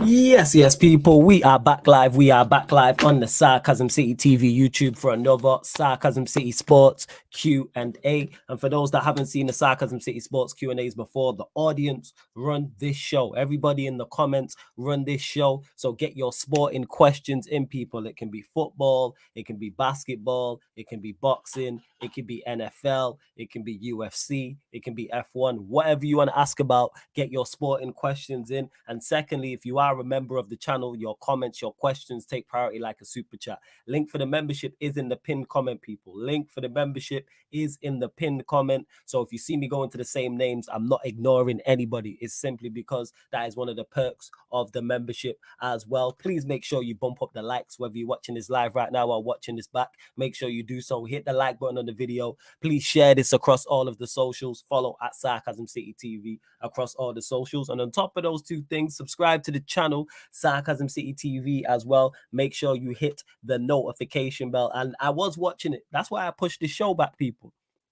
Yes, people. We are back live. We are back live on the Sarcasm City TV YouTube for another Sarcasm City Sports Q&A. And for those that haven't seen the Sarcasm City Sports Q&As before, the audience run this show. Everybody in the comments run this show. So get your sporting questions in, people. It can be football, it can be basketball, it can be boxing, it can be NFL, it can be UFC, it can be F1, whatever you want to ask about. Get your sporting questions in. And secondly, if you are a member of the channel, your comments, your questions take priority like a super chat. Link for the membership is in the pinned comment, people. Link for the membership is in the pinned comment. So if you see me go into the same names, I'm not ignoring anybody. It's simply because that is one of the perks of the membership as well. Please make sure you bump up the likes, whether you're watching this live right now or watching this back. Make sure you do so. Hit the like button on the video. Please share this across all of the socials. Follow at Sarcasm City TV across all the socials. And on top of those two things, subscribe to the channel Sarcasm City TV as well. Make sure you hit the notification bell. And I was watching it. That's why I pushed the show back, people.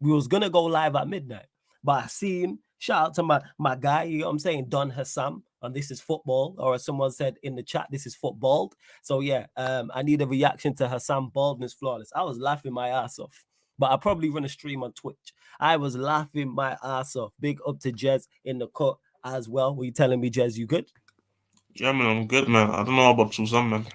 We was gonna go live at midnight, but I seen, shout out to my guy, you know what I'm saying, Don Hassam, and this is football, or as someone said in the chat, this is football. So yeah, I need a reaction to Hassam Baldness Flawless. I was laughing my ass off, but I probably run a stream on Twitch. I was laughing my ass off. Big up to Jez in the cut as well. Were you telling me, Jez, you good? Yeah, man, I'm good, man. I don't know about Suzanne, man.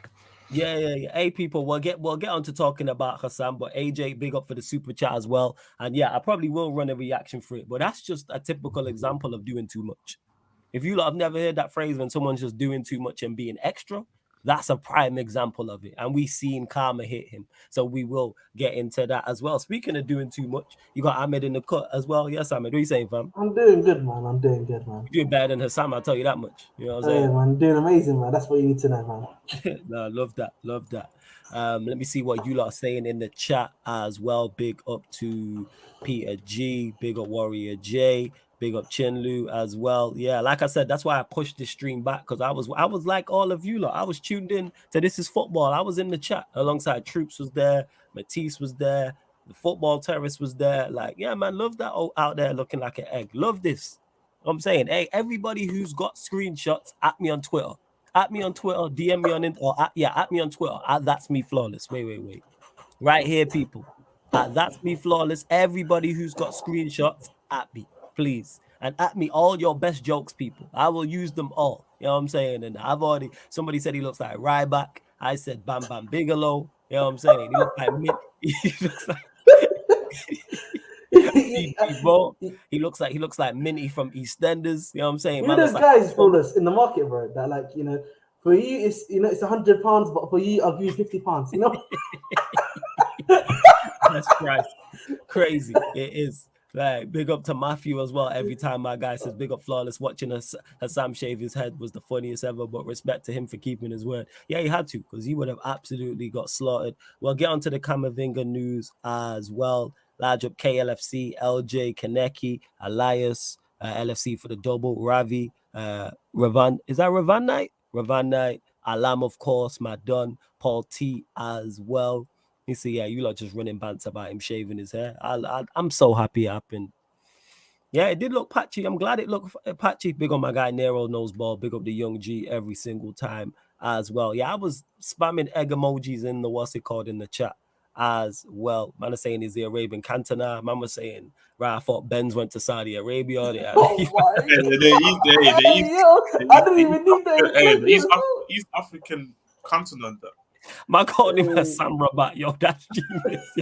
Yeah. Hey, people, we'll get on to talking about Hassan, but AJ, big up for the super chat as well. And yeah, I probably will run a reaction for it, but that's just a typical example of doing too much. If you lot have never heard that phrase when someone's just doing too much and being extra, that's a prime example of it. And we've seen karma hit him. So we will get into that as well. Speaking of doing too much, you got Ahmed in the cut as well. Yes, Ahmed, what are you saying, fam? I'm doing good, man. I'm doing good, man. You're doing better than Hassan, I'll tell you that much. You know what I'm Hey, saying? man, doing amazing, man. That's what you need to know, man. No, love that. Let me see what you lot are saying in the chat as well. Big up to Peter G, big up Warrior J, big up Chinlu as well. Yeah, like I said, that's why I pushed this stream back, because I was like all of you lot. I was tuned in to This Is Football. I was in the chat alongside Troops was there, Matisse was there, the football terrorist was there. Like, yeah, man, love that out there looking like an egg. Love this. I'm saying, hey, everybody who's got screenshots, at me on Twitter. At me on Twitter, DM me on it, or at me on Twitter. That's me flawless. Wait. Right here, people. That's me flawless. Everybody who's got screenshots, at me, please. And at me all your best jokes, people. I will use them all. You know what I'm saying? And somebody said he looks like Ryback. I said Bam Bam Bigelow. You know what I'm saying? He looks like he looks like he looks like Minty from EastEnders. You know what I'm saying? You know those guys, flawless in the market, bro. That like, for you it's it's £100, but for you I'll give you £50. You know. That's crazy. It is. Like, big up to Matthew as well. Every time my guy says big up flawless, watching Hassam shave his head was the funniest ever, but respect to him for keeping his word. Yeah, he had to, because he would have absolutely got slaughtered. We'll get on to the Kamavinga news as well. Large up KLFC, LJ, Kaneki, Elias, LFC for the double, Ravi, Ravan. Is that Ravan Knight? Ravan Knight, Alam, of course, Madon, Paul T as well. You see, yeah, you lot just running bants about him shaving his hair. I'm so happy it happened. Yeah, it did look patchy. I'm glad it looked patchy. Big on my guy Nero Noseball. Big up the young G every single time as well. Yeah, I was spamming egg emojis in the what's it called in the chat as well. Man was saying he's the Arabian Cantona. Man was saying, right, I thought Benz went to Saudi Arabia. Yeah. Oh my I didn't even need that. East African continent. Man called him a Sam Rabat. Yo, that's genius.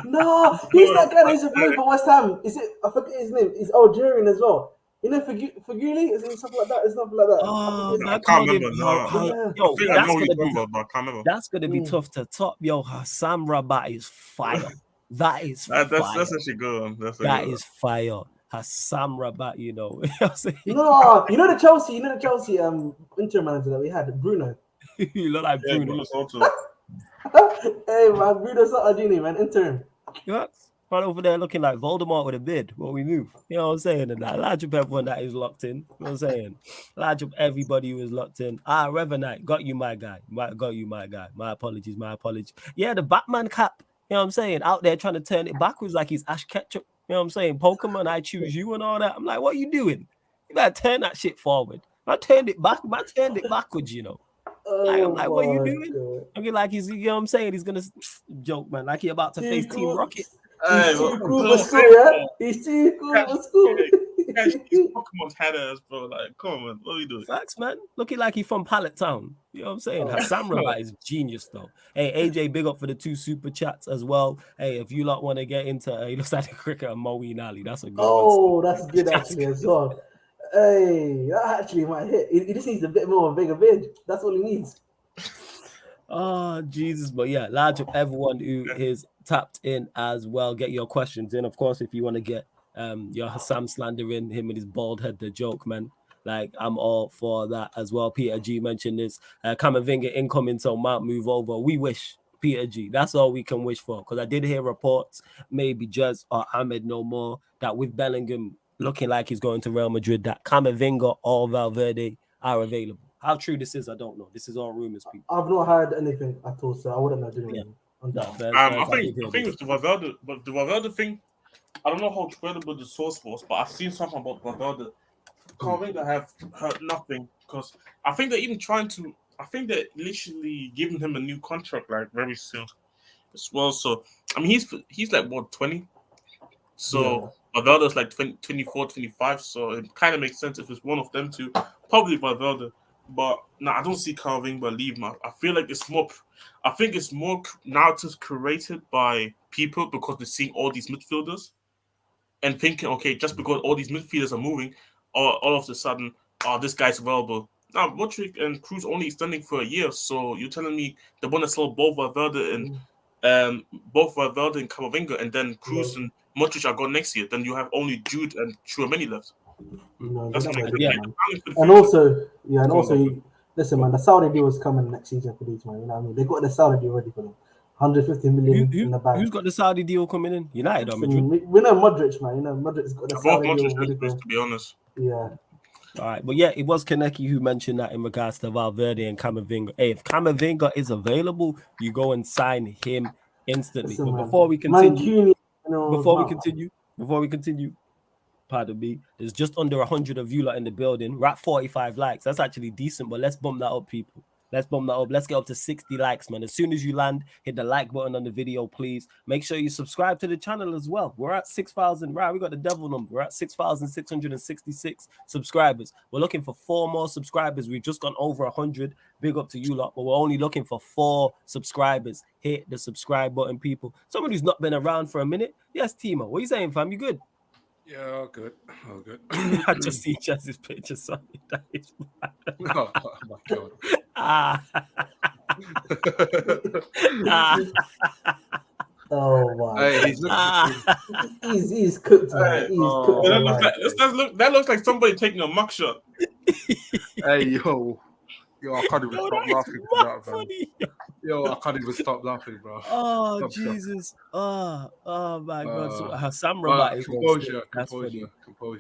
No, he's that guy that used to play for West Ham. Is it? I forget his name. He's Algerian as well. You know, Faguli? Is it something like that? It's nothing like that. Oh, I can't remember. Yo, that's gonna be tough to top. Yo, Sam Rabat is fire. That is fire. That's actually good. That is fire. Hassam Rabat, you know. No, you know the Chelsea Inter manager that we had, Bruno. You look like Bruno. Hey man, Bruno Sargini, man, interim. Yeah, right over there looking like Voldemort with a beard. What we move. You know what I'm saying? And that large up everyone that is locked in. You know what I'm saying? Large up everybody who is locked in. Revenite, got you, my guy. Got you, my guy. My apologies. Yeah, the Batman cap. You know what I'm saying? Out there trying to turn it backwards like he's Ash Ketchum. You know what I'm saying? Pokemon, I choose you and all that. I'm like, what are you doing? You better turn that shit forward. I turned it back. I turned it backwards, you know. I'm like, what are you my doing? God. I mean, like he's, you know what I'm saying? He's gonna joke, man. Like he about to face Team Rocket. He's Hey, too but cool Bill for school, Saber, yeah? He's too cool for school. catch these Pokemon's headers, bro. Like, come on, man. What are we doing? Facts, man. Looking like he from Pallet Town. You know what I'm saying? Oh. Hassan Rabat is genius, though. Hey, AJ, big up for the 2 super chats as well. Hey, if you lot want to get into, he looks like a cricketer, Moeen Ali. That's a good one. Oh, that's good actually as well. Hey, that actually might hit. He just needs a bit more of a bigger beard. That's all he needs. Oh, Jesus. But yeah, large of everyone who is tapped in as well. Get your questions in. Of course, if you want to get your Hassam slandering him with his bald head, the joke, man. Like, I'm all for that as well. Peter G mentioned this. Kamavinga incoming, so Mount move over. We wish, Peter G. That's all we can wish for. Because I did hear reports, maybe Jez or Ahmed no more, that with Bellingham looking like he's going to Real Madrid, that Kamavinga or Valverde are available. How true this is, I don't know. This is all rumors, people. I've not heard anything at all, so I wouldn't know anything on that. I think it's the Valverde, but the Valverde thing, I don't know how credible the source was, but I've seen something about Valverde. Kamavinga have heard nothing because I think they're even trying to. I think they're literally giving him a new contract like very soon as well. So I mean, he's like what 20, so Valverde's like 20, 24, 25. So it kind of makes sense if it's one of them two, probably Valverde. But no, I don't see Kamavinga leave, man. I feel like it's more. I think it's more narratives created by people because they're seeing all these midfielders and thinking, okay, just because all these midfielders are moving, all of a sudden, this guy's available. Now, Modric and Cruz only extending for a year, so you're telling me they want to sell both Valverde and Camavinga, and then Cruz and Modric are gone next year. Then you have only Jude and Tchouaméni left. No, That's they're what not I gonna get. do that, man. And also, listen, man, the Saudi deal is coming next season for these, man. You know what I mean? They got the Saudi deal ready for them. 150 million in the bank. Who's got the Saudi deal coming in? United or Madrid? We know Modric, man. You know, Modric's got the Saudi deal ready for him. To be honest. Yeah. All right, but yeah, it was Kaneki who mentioned that in regards to Valverde and Camavinga. Hey, if Camavinga is available, you go and sign him instantly. Listen, but before we continue, pardon me, there's just under 100 of you lot in the building. We're at 45 likes. That's actually decent, but let's bump that up, people. Let's bump that up. Let's get up to 60 likes, man. As soon as you land, hit the like button on the video, please. Make sure you subscribe to the channel as well. We're at 6,000. Right, we got the devil number. We're at 6,666 subscribers. We're looking for 4 more subscribers. We've just gone over 100. Big up to you lot, but we're only looking for 4 subscribers. Hit the subscribe button, people. Someone who's not been around for a minute. Yes, Timo. What are you saying, fam? You good? Yeah, all good. All good. I just see Jess's picture. Sorry, that is bad. Oh my God. Oh wow. Hey, he's cooked, man. He's cooked. That looks like somebody taking a muck shot. Hey, yo, I can't even stop laughing for that, man. Yo, I can't even stop laughing, bro. Oh, Jesus. Oh my God. So Hassam Rabat. Composure.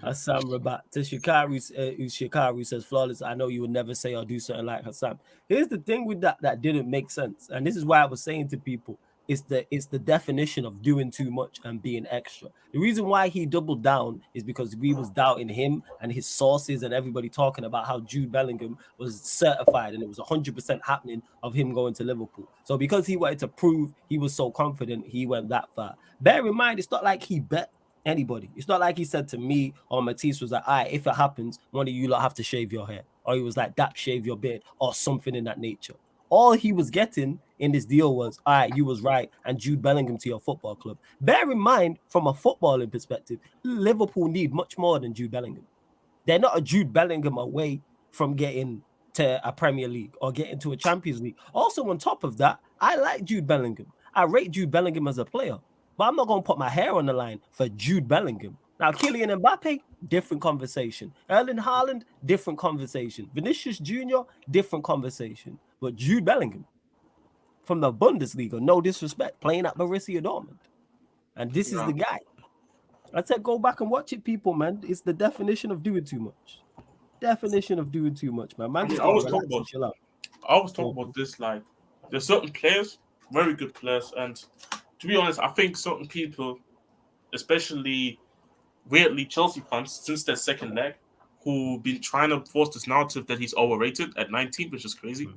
Hassam Rabat. To Shikaru says, flawless. I know you would never say or do something like Hassam. Here's the thing with that didn't make sense. And this is why I was saying to people, it's the definition of doing too much and being extra. The reason why he doubled down is because we was doubting him and his sources and everybody talking about how Jude Bellingham was certified and it was 100% happening of him going to Liverpool. So because he wanted to prove he was so confident, he went that far. Bear in mind, it's not like he bet anybody. It's not like he said to me or Matisse was like, all right, if it happens, one of you lot have to shave your hair. Or he was like, that shave your beard or something in that nature. All he was getting in this deal was, all right, you was right, and Jude Bellingham to your football club. Bear in mind, from a footballing perspective, Liverpool need much more than Jude Bellingham. They're not a Jude Bellingham away from getting to a Premier League or getting to a Champions League. Also, on top of that, I like Jude Bellingham. I rate Jude Bellingham as a player, but I'm not going to put my hair on the line for Jude Bellingham. Now, Kylian Mbappe, different conversation. Erling Haaland, different conversation. Vinicius Jr., different conversation. But Jude Bellingham, from the Bundesliga, no disrespect, playing at Borussia Dortmund. And this is the guy. I said, go back and watch it, people, man. It's the definition of doing too much. Definition of doing too much, man. I always talk about this, like, there's certain players, very good players, and to be honest, I think certain people, especially weirdly Chelsea fans, since their second leg, who've been trying to force this narrative that he's overrated at 19, which is crazy.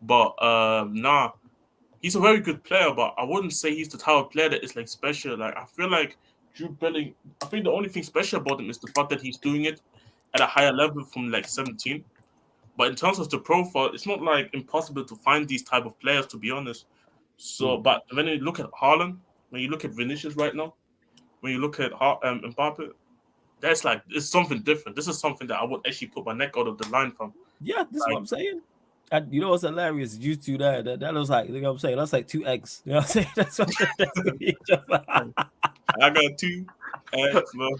But nah, he's a very good player, but I wouldn't say he's the type of player that is like special. Like I feel like Jude Bellingham. I think the only thing special about him is the fact that he's doing it at a higher level from like 17. But in terms of the profile, it's not like impossible to find these type of players, to be honest. So, but when you look at Haaland, when you look at Vinicius right now, when you look at Mbappe, that's like it's something different. This is something that I would actually put my neck out of the line from. Yeah, this is what I'm saying. And you know what's hilarious? You two that looks like, you know what I'm saying? That's like 2 eggs. You know what I'm saying? That's what I got 2 eggs, bro.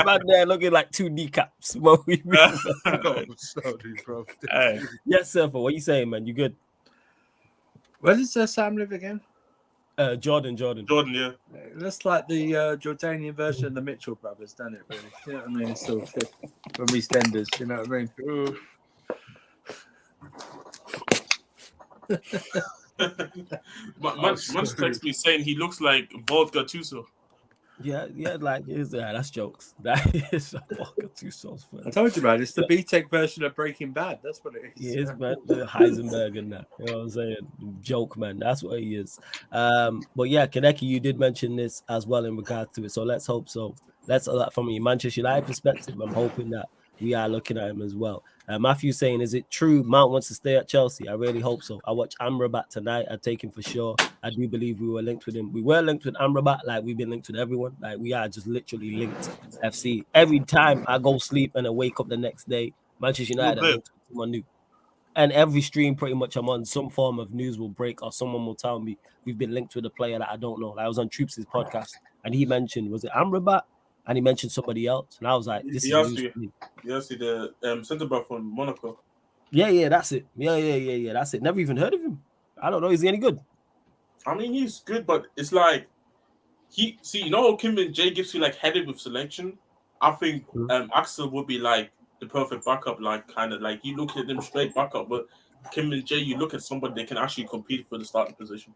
Man there looking like 2 kneecaps. Sorry, bro. Yes, sir. What you saying, man? You good? Where does Sam live again? Jordan, yeah. That's like the Jordanian version of the Mitchell brothers, doesn't it? Really, you know what I mean? It's sort of from EastEnders, you know what I mean? Munch texts me saying he looks like Bolt Gattuso. Yeah, like that's jokes. That is Gattuso's friend. I told you, man. It's the B-Tech version of Breaking Bad. That's what it is. He is, man. The Heisenberg and that. You know what I'm saying? Joke, man. That's what he is. But yeah, Kaneki, you did mention this as well in regards to it. So let's hope so. That's a lot from a Manchester United perspective. I'm hoping that we are looking at him as well. Matthew saying, is it true Mount wants to stay at Chelsea? I really hope so. I watch Amrabat tonight. I take him for sure. I do believe we were linked with him. We were linked with Amrabat like we've been linked with everyone. Like we are just literally linked FC. Every time I go sleep and I wake up the next day, Manchester United are linked with someone new. And every stream pretty much I'm on, some form of news will break or someone will tell me we've been linked with a player that I don't know. Like I was on Troops' podcast and he mentioned, was it Amrabat? And he mentioned somebody else. And I was like, this is news to me. The centre-back from Monaco. Yeah, that's it. Yeah, that's it. Never even heard of him. I don't know. Is he any good? I mean, he's good, but it's like you know, Kim and Jay gives you like headed with selection. I think Axel would be like the perfect backup, like kind of like you look at them straight backup, but Kim and Jay, you look at somebody that can actually compete for the starting position.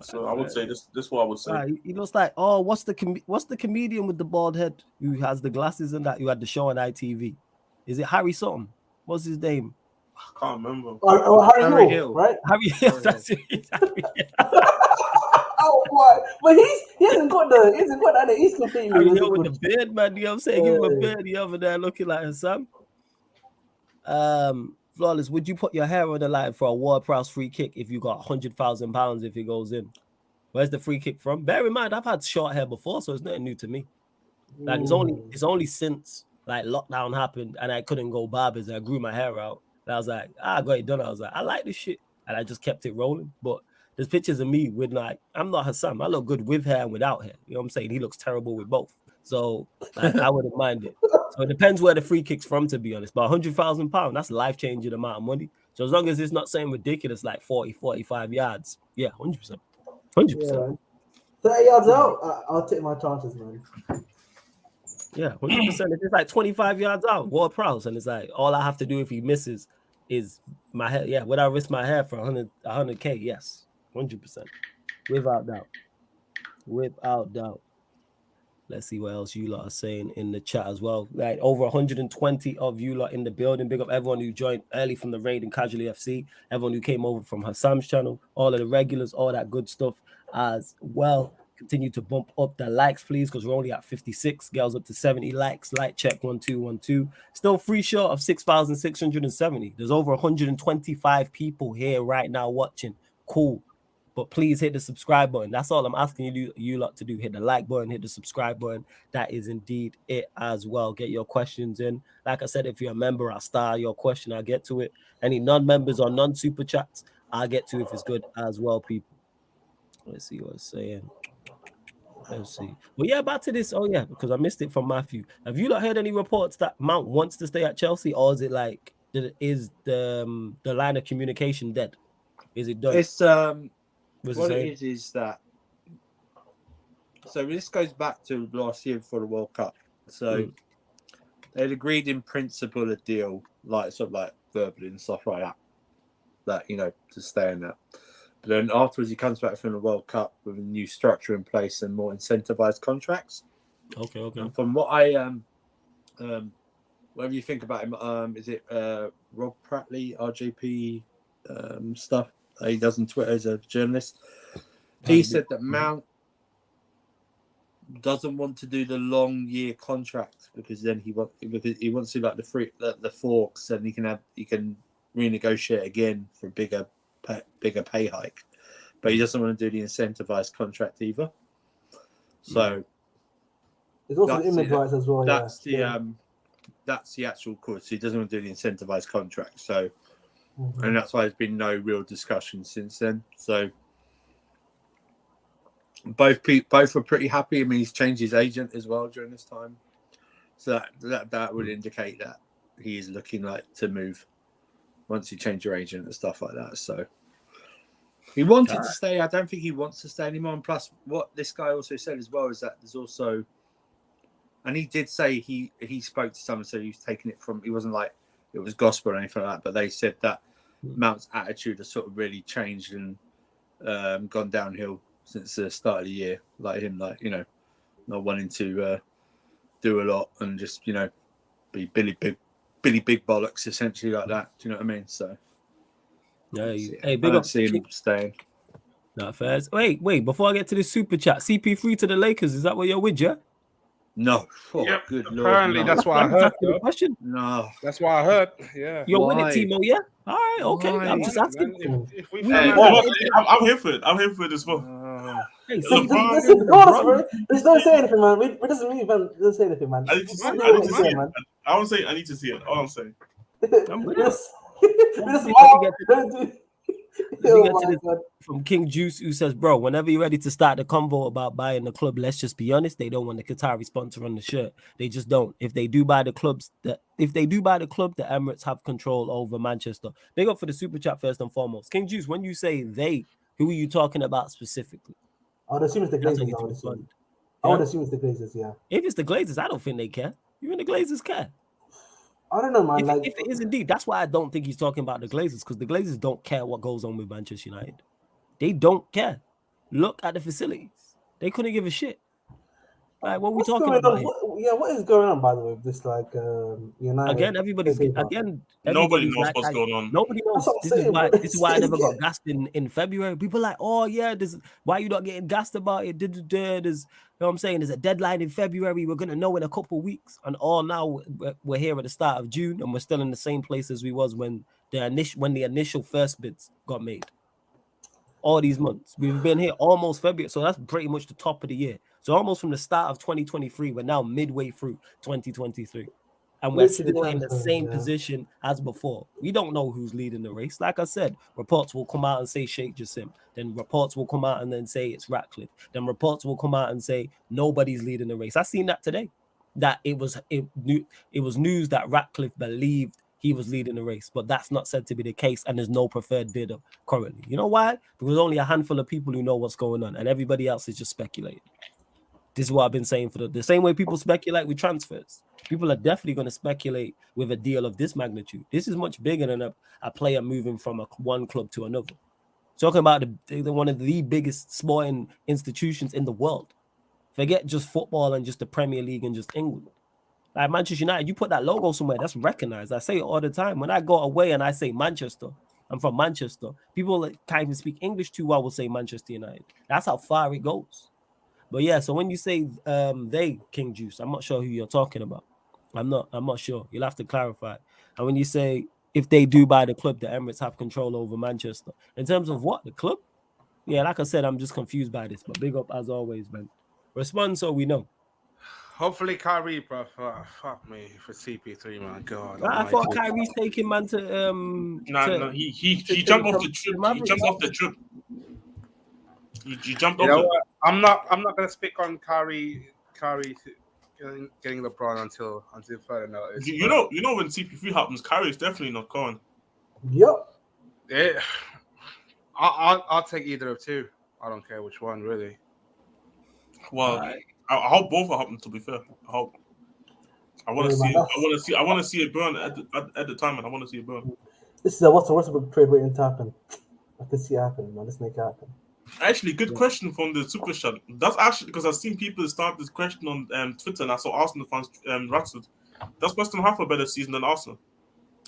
So I would say this is what I would say. He looks like, what's the comedian with the bald head who has the glasses and that you had the show on ITV? Is it Harry something? What's his name? I can't remember. Harry Hill, right? Harry Hill, that's it. Oh boy, but he hasn't got that. He's completely. Harry Hill with the beard, man. You know what I'm saying? Give him a beard. The other there looking like Hassan. Flawless, would you put your hair on the line for a Ward-Prowse free kick if you got £100,000 if it goes in? Where's the free kick from? Bear in mind, I've had short hair before, so it's nothing new to me. Like it's only since like lockdown happened and I couldn't go barbers and I grew my hair out. And I was like, I got it done. I was like, I like this shit, and I just kept it rolling. But there's pictures of me with like, I'm not Hassan. I look good with hair and without hair. You know what I'm saying? He looks terrible with both. So like, I wouldn't mind it. So it depends where the free kick's from, to be honest. But £100,000, that's a life-changing amount of money. So as long as it's not saying ridiculous, like 40, 45 yards, yeah, 100%. 100%. 30 yards out, I'll take my chances, man. Yeah, 100%. If it's like 25 yards out, Ward-Prowse, and it's like, all I have to do if he misses is my hair. Yeah, would I risk my hair for 100K? Yes, 100%. Without doubt. Let's see what else you lot are saying in the chat as well. Like over 120 of you lot in the building. Big up everyone who joined early from the raid in Casually FC. Everyone who came over from Hassam's channel. All of the regulars, all that good stuff as well. Continue to bump up the likes, please, because we're only at 56. Girls up to 70 likes. Like check 1212. Still free short of 6,670. There's over 125 people here right now watching. Cool. But please hit the subscribe button. That's all I'm asking you lot to do. Hit the like button, hit the subscribe button. That is indeed it as well. Get your questions in. Like I said, if you're a member, I'll star your question. I'll get to it. Any non-members or non-super chats, I'll get to if it's good as well, people. Let's see what it's saying. Let's see. Well, yeah, back to this. Oh, yeah, because I missed it from Matthew. Have you not heard any reports that Mount wants to stay at Chelsea, or is it like, is the line of communication dead? Is it done? It's what it is that. So this goes back to last year for the World Cup. So they'd agreed in principle a deal, like sort of like verbally and stuff like that. That, you know, to stay in that. But then afterwards, he comes back from the World Cup with a new structure in place and more incentivized contracts. Okay. And from what I whatever you think about him, is it Rob Prattley, RJP stuff that he does on Twitter as a journalist? He said that Mount doesn't want to do the long year contract because then he wants to like the forks, and he can renegotiate again for a bigger pay hike, but he doesn't want to do the incentivized contract either. So there's also the image rights as well. That's the actual course. He doesn't want to do the incentivized contract. So, and that's why there's been no real discussion since then. So. Both were pretty happy. I mean, he's changed his agent as well during this time, so that would indicate that he is looking like to move once you change your agent and stuff like that. So he wanted to stay. I don't think he wants to stay anymore. And plus, what this guy also said as well is that there's also, and he did say he spoke to someone, so he was taking it from. He wasn't like it was gospel or anything like that, but they said that Mount's attitude has sort of really changed and gone downhill since the start of the year, like him, like, you know, not wanting to do a lot and just, you know, be Billy Big Bollocks, essentially, like that. Do you know what I mean? So, yeah, I don't see him staying. Not fair. Wait, before I get to the super chat, CP3 to the Lakers, is that what you're with, yeah? No. Oh, yep. Good Apparently, Lord, no. that's what I heard. Question? No. That's what I heard. Yeah. You're with it, Timo, yeah? All right, okay. Why? I'm just asking. If we I'm here for it. I'm here for it as well. Hey, Listen, LeBron, just don't say anything, man. We doesn't mean, man. Don't say anything, man. I need to see it, it. man. I won't say I need to see it. All I'm saying. I'm with We it. just don't do. Oh my God. From King Juice, who says, bro, whenever you're ready to start the convo about buying the club, let's just be honest, they don't want the Qatari sponsor on the shirt. They just don't. If they do buy the club, the Emirates have control over Manchester. Big up for the super chat first and foremost. King Juice, when you say they, who are you talking about specifically? I would assume it's the That's how Glazers. you I would respond. assume. I would assume it's the Glazers. Yeah. If it's the Glazers, I don't think they care. Even the Glazers care. I don't know, man. If it is indeed, that's why I don't think he's talking about the Glazers, because the Glazers don't care what goes on with Manchester United. They don't care. Look at the facilities. They couldn't give a shit. Like, what are we talking about here? What is going on, by the way, with this, like, United? Again, everybody's Nobody knows what's going on. Nobody knows. This is why I never got gassed in February. People are like, oh yeah, why are you not getting gassed about it? There's, you know what I'm saying? There's a deadline in February. We're gonna know in a couple of weeks. And all now we're here at the start of June, and we're still in the same place as we was when the initial first bids got made. All these months we've been here almost February, so that's pretty much the top of the year. So almost from the start of 2023, we're now midway through 2023, and we're still in the same position as before. We don't know who's leading the race. Like I said, reports will come out and say Sheikh Jassim. Then reports will come out and then say it's Ratcliffe. Then reports will come out and say nobody's leading the race. I seen that today. That it was news that Ratcliffe believed he was leading the race, but that's not said to be the case, and there's no preferred bidder currently. You know why? Because only a handful of people who know what's going on, and everybody else is just speculating. This is what I've been saying for the same way people speculate with transfers. People are definitely going to speculate with a deal of this magnitude. This is much bigger than a player moving from one club to another. Talking about one of the biggest sporting institutions in the world. Forget just football and just the Premier League and just England. Like Manchester United, you put that logo somewhere, that's recognized. I say it all the time. When I go away and I say Manchester, I'm from Manchester. People that can't even speak English too well will say Manchester United. That's how far it goes. But yeah, so when you say they, King Juice, I'm not sure who you're talking about. I'm not sure. You'll have to clarify. And when you say if they do buy the club, the Emirates have control over Manchester. In terms of what? The club? Yeah, like I said, I'm just confused by this. But big up as always, man. Respond so we know. Hopefully Kyrie, bro. Fuck me for CP3, man. God. I thought Kyrie's taking man to No, he jumped off the trip. He jumped off the trip. He jumped off. What? I'm not gonna speak on Kyrie getting LeBron until further notice. You know when CP3 happens, Kyrie is definitely not gone. Yep. Yeah. I'll take either of two. I don't care which one, really. Well, I hope both are happening. To be fair, I hope. I want to see it burn at the time, and I want to see it burn. This is what's the Westbrook trade waiting to happen. I can see it happen, man. Let's make it happen. Actually, good question from the super chat. That's actually because I've seen people start this question on Twitter, and I saw Arsenal fans rattled. Does West Ham have a better season than Arsenal?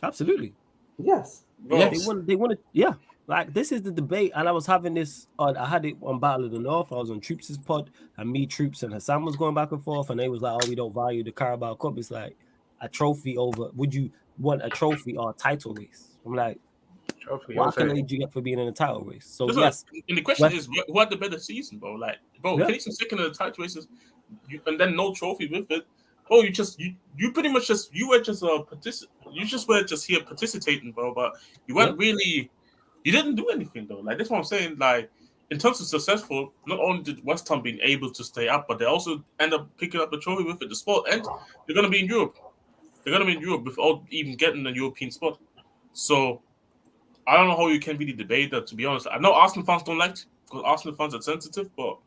Absolutely. Yes. They want to. Yeah. Like this is the debate, and I was having this on. I had it on Battle of the North. I was on Troops' pod, and me, Troops, and Hassan was going back and forth, and they was like, "Oh, we don't value the Carabao Cup." It's like a trophy over. Would you want a trophy or a title race? I'm like, what accolade you get for being in a title race? So yes, and the question is, who had the better season, bro? Like, bro, finishing second in the title races, and then no trophy with it. Oh, you pretty much you were just a you just were just here participating, bro. But you weren't really. You didn't do anything though. Like that's what I'm saying. Like in terms of successful, not only did West Ham being able to stay up, but they also end up picking up the trophy with it. The spot, and they're gonna be in Europe. They're gonna be in Europe without even getting a European spot. So I don't know how you can really debate that. To be honest, I know Arsenal fans don't like it because Arsenal fans are sensitive, but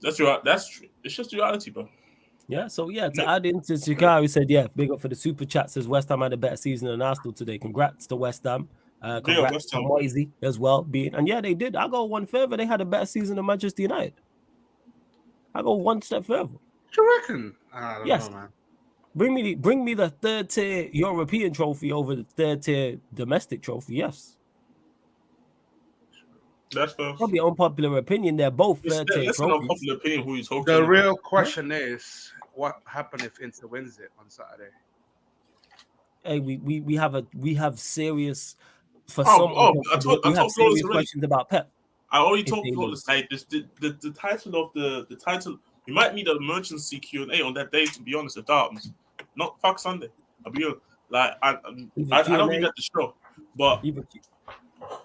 that's it's just reality, bro. Yeah, so to add into Shikari said, big up for the super chat, says West Ham had a better season than Arsenal today. Congrats to West Ham. Congrats to Moisey as well. They did. I go one further. They had a better season than Manchester United. I go one step further. Do you reckon? I don't know, man. Bring me the third tier European trophy over the third tier domestic trophy. Yes. That's probably unpopular opinion. They're both third tier trophies. An unpopular opinion. Who is the real question is, what happened if Inter wins it on Saturday? Hey, we have serious we have serious questions about Pep. I already told Flawless like this. The title of the title. We might need an emergency Q&A on that day. To be honest, at Dartmouth, not fuck Sunday. I'll be honest. Like I don't think that's the show, but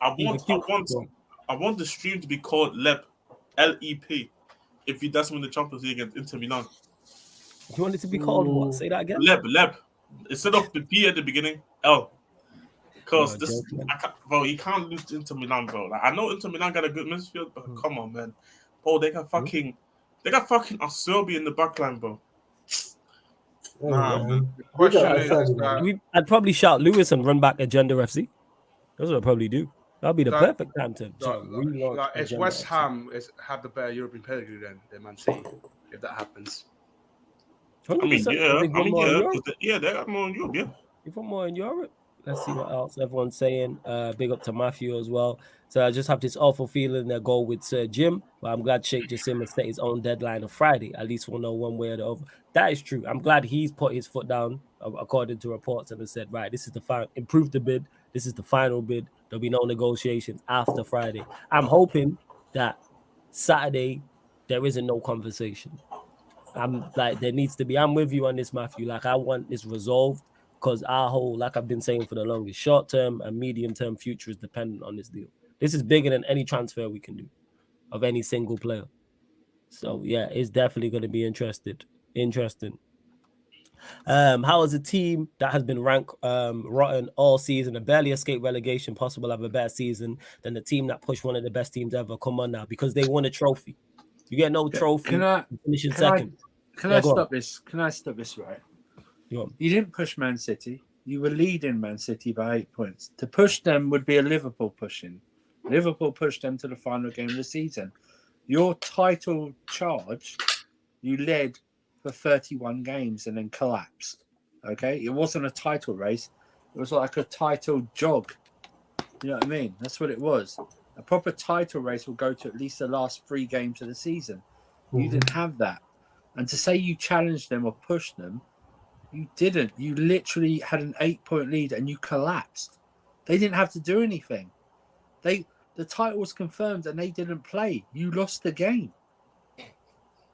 I want the stream to be called LEP, LEP, if he doesn't win the Champions League against Inter Milan. You want it to be called what? Say that again. LEP. Instead of the P at the beginning, L. Because he can't lose to Inter Milan, bro. Like, I know Inter Milan got a good midfield, but come on, man. Bro, they got fucking Acerbi in the backline, bro. The question is, I'd probably shout Lewis and run back Agenda FC. That's what I'd probably do. That'd be the perfect time to relaunch. It's West Ham have the better European pedigree than Man City, if that happens. They got more in Europe, yeah. You put more in Europe. Let's see what else everyone's saying. Big up to Matthew as well. So I just have this awful feeling they'll go with Sir Jim, but I'm glad Sheikh Jassim has set his own deadline of Friday. At least we'll know one way or the other. That is true. I'm glad he's put his foot down according to reports and has said, right, this is the final, improve the bid. This is the final bid. There'll be no negotiations after Friday. I'm hoping that Saturday there isn't no conversation. I'm with you on this, Matthew. Like, I want this resolved because our whole, like I've been saying for the longest, short-term and medium-term future is dependent on this deal. This is bigger than any transfer we can do of any single player. So, yeah, it's definitely going to be interesting. How is a team that has been ranked rotten all season and barely escaped relegation possible have a better season than the team that pushed one of the best teams ever? Come on now, because they won a trophy. You get no trophy. Finishing second. Can I stop this right? You didn't push Man City. You were leading Man City by 8 points. To push them would be a Liverpool pushing. Liverpool pushed them to the final game of the season. Your title charge, you led for 31 games and then collapsed. Okay? It wasn't a title race. It was like a title jog. You know what I mean? That's what it was. A proper title race will go to at least the last 3 games of the season. You didn't have that. And to say you challenged them or pushed them, you didn't. You literally had an 8-point lead and you collapsed. They didn't have to do anything. The title was confirmed and they didn't play. You lost the game. Do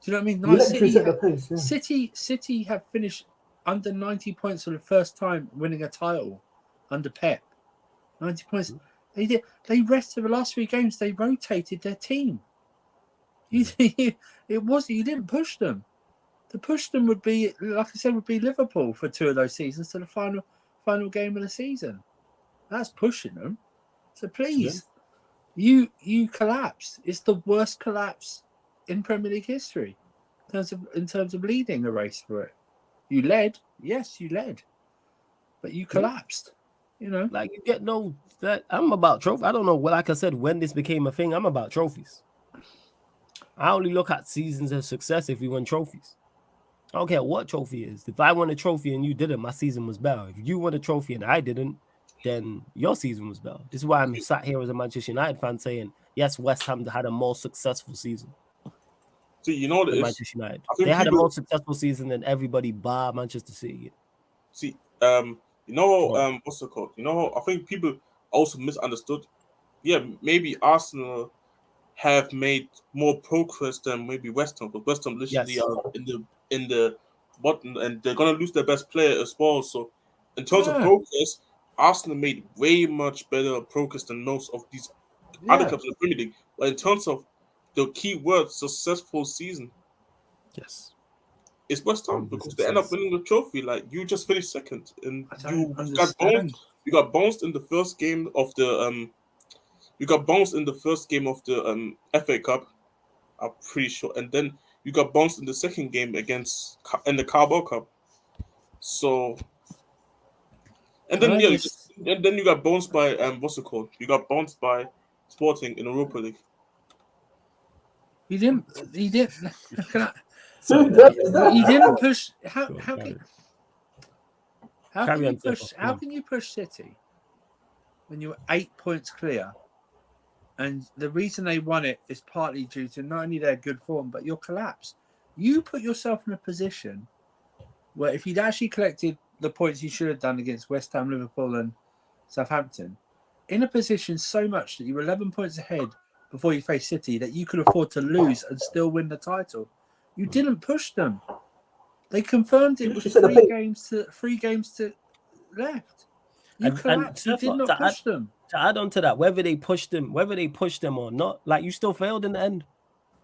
you know what I mean? City have finished under 90 points for the first time winning a title under Pep. 90 points. They rested the last 3 games. They rotated their team. You didn't push them. To push them would be, like I said, would be Liverpool for 2 of those seasons to the final game of the season. That's pushing them. So please, you collapsed. It's the worst collapse in Premier League history in terms of leading a race for it. You led, but you collapsed. You know, like you get no. That I'm about trophy. I don't know. Well, like I said, when this became a thing, I'm about trophies. I only look at seasons of success if we win trophies. I don't care what trophy it is. If I won a trophy and you didn't, my season was better. If you won a trophy and I didn't, then your season was better. This is why I'm sat here as a Manchester United fan saying, yes, West Ham had a more successful season See, you know what it than is? Manchester United. I think They had a people- more successful season than everybody bar Manchester City. See, you know, what's it called? You know, I think people also misunderstood. Yeah, maybe Arsenal have made more progress than maybe West Ham, but West Ham literally Yes. are in the bottom, and they're gonna lose their best player as well. So, in terms of Yeah. progress, Arsenal made way much better progress than most of these other clubs in the Premier League. But in terms of the key word, successful season, Yes. it's West Ham because they end up winning the trophy. Like you just finished second, and I you don't got bounced. understand. You got bounced in the first game of the You got bounced in the first game of the FA Cup. I'm pretty sure, and then you got bounced in the second game in the Carabao Cup. So, and then and then you got bounced by what's it called? You got bounced by Sporting in Europa League. He didn't. Can I, Who does that? he didn't push. How Go on, can carry you on, push? Stefan. How can you push City when you were 8 points clear? And the reason they won it is partly due to not only their good form, but your collapse. You put yourself in a position where if you'd actually collected the points you should have done against West Ham, Liverpool, and Southampton, in a position so much that you were 11 points ahead before you faced City, that you could afford to lose and still win the title. You didn't push them. They confirmed it with three games to left. You collapsed. You did not push them. To add on to that, whether they pushed them or not, like you still failed in the end.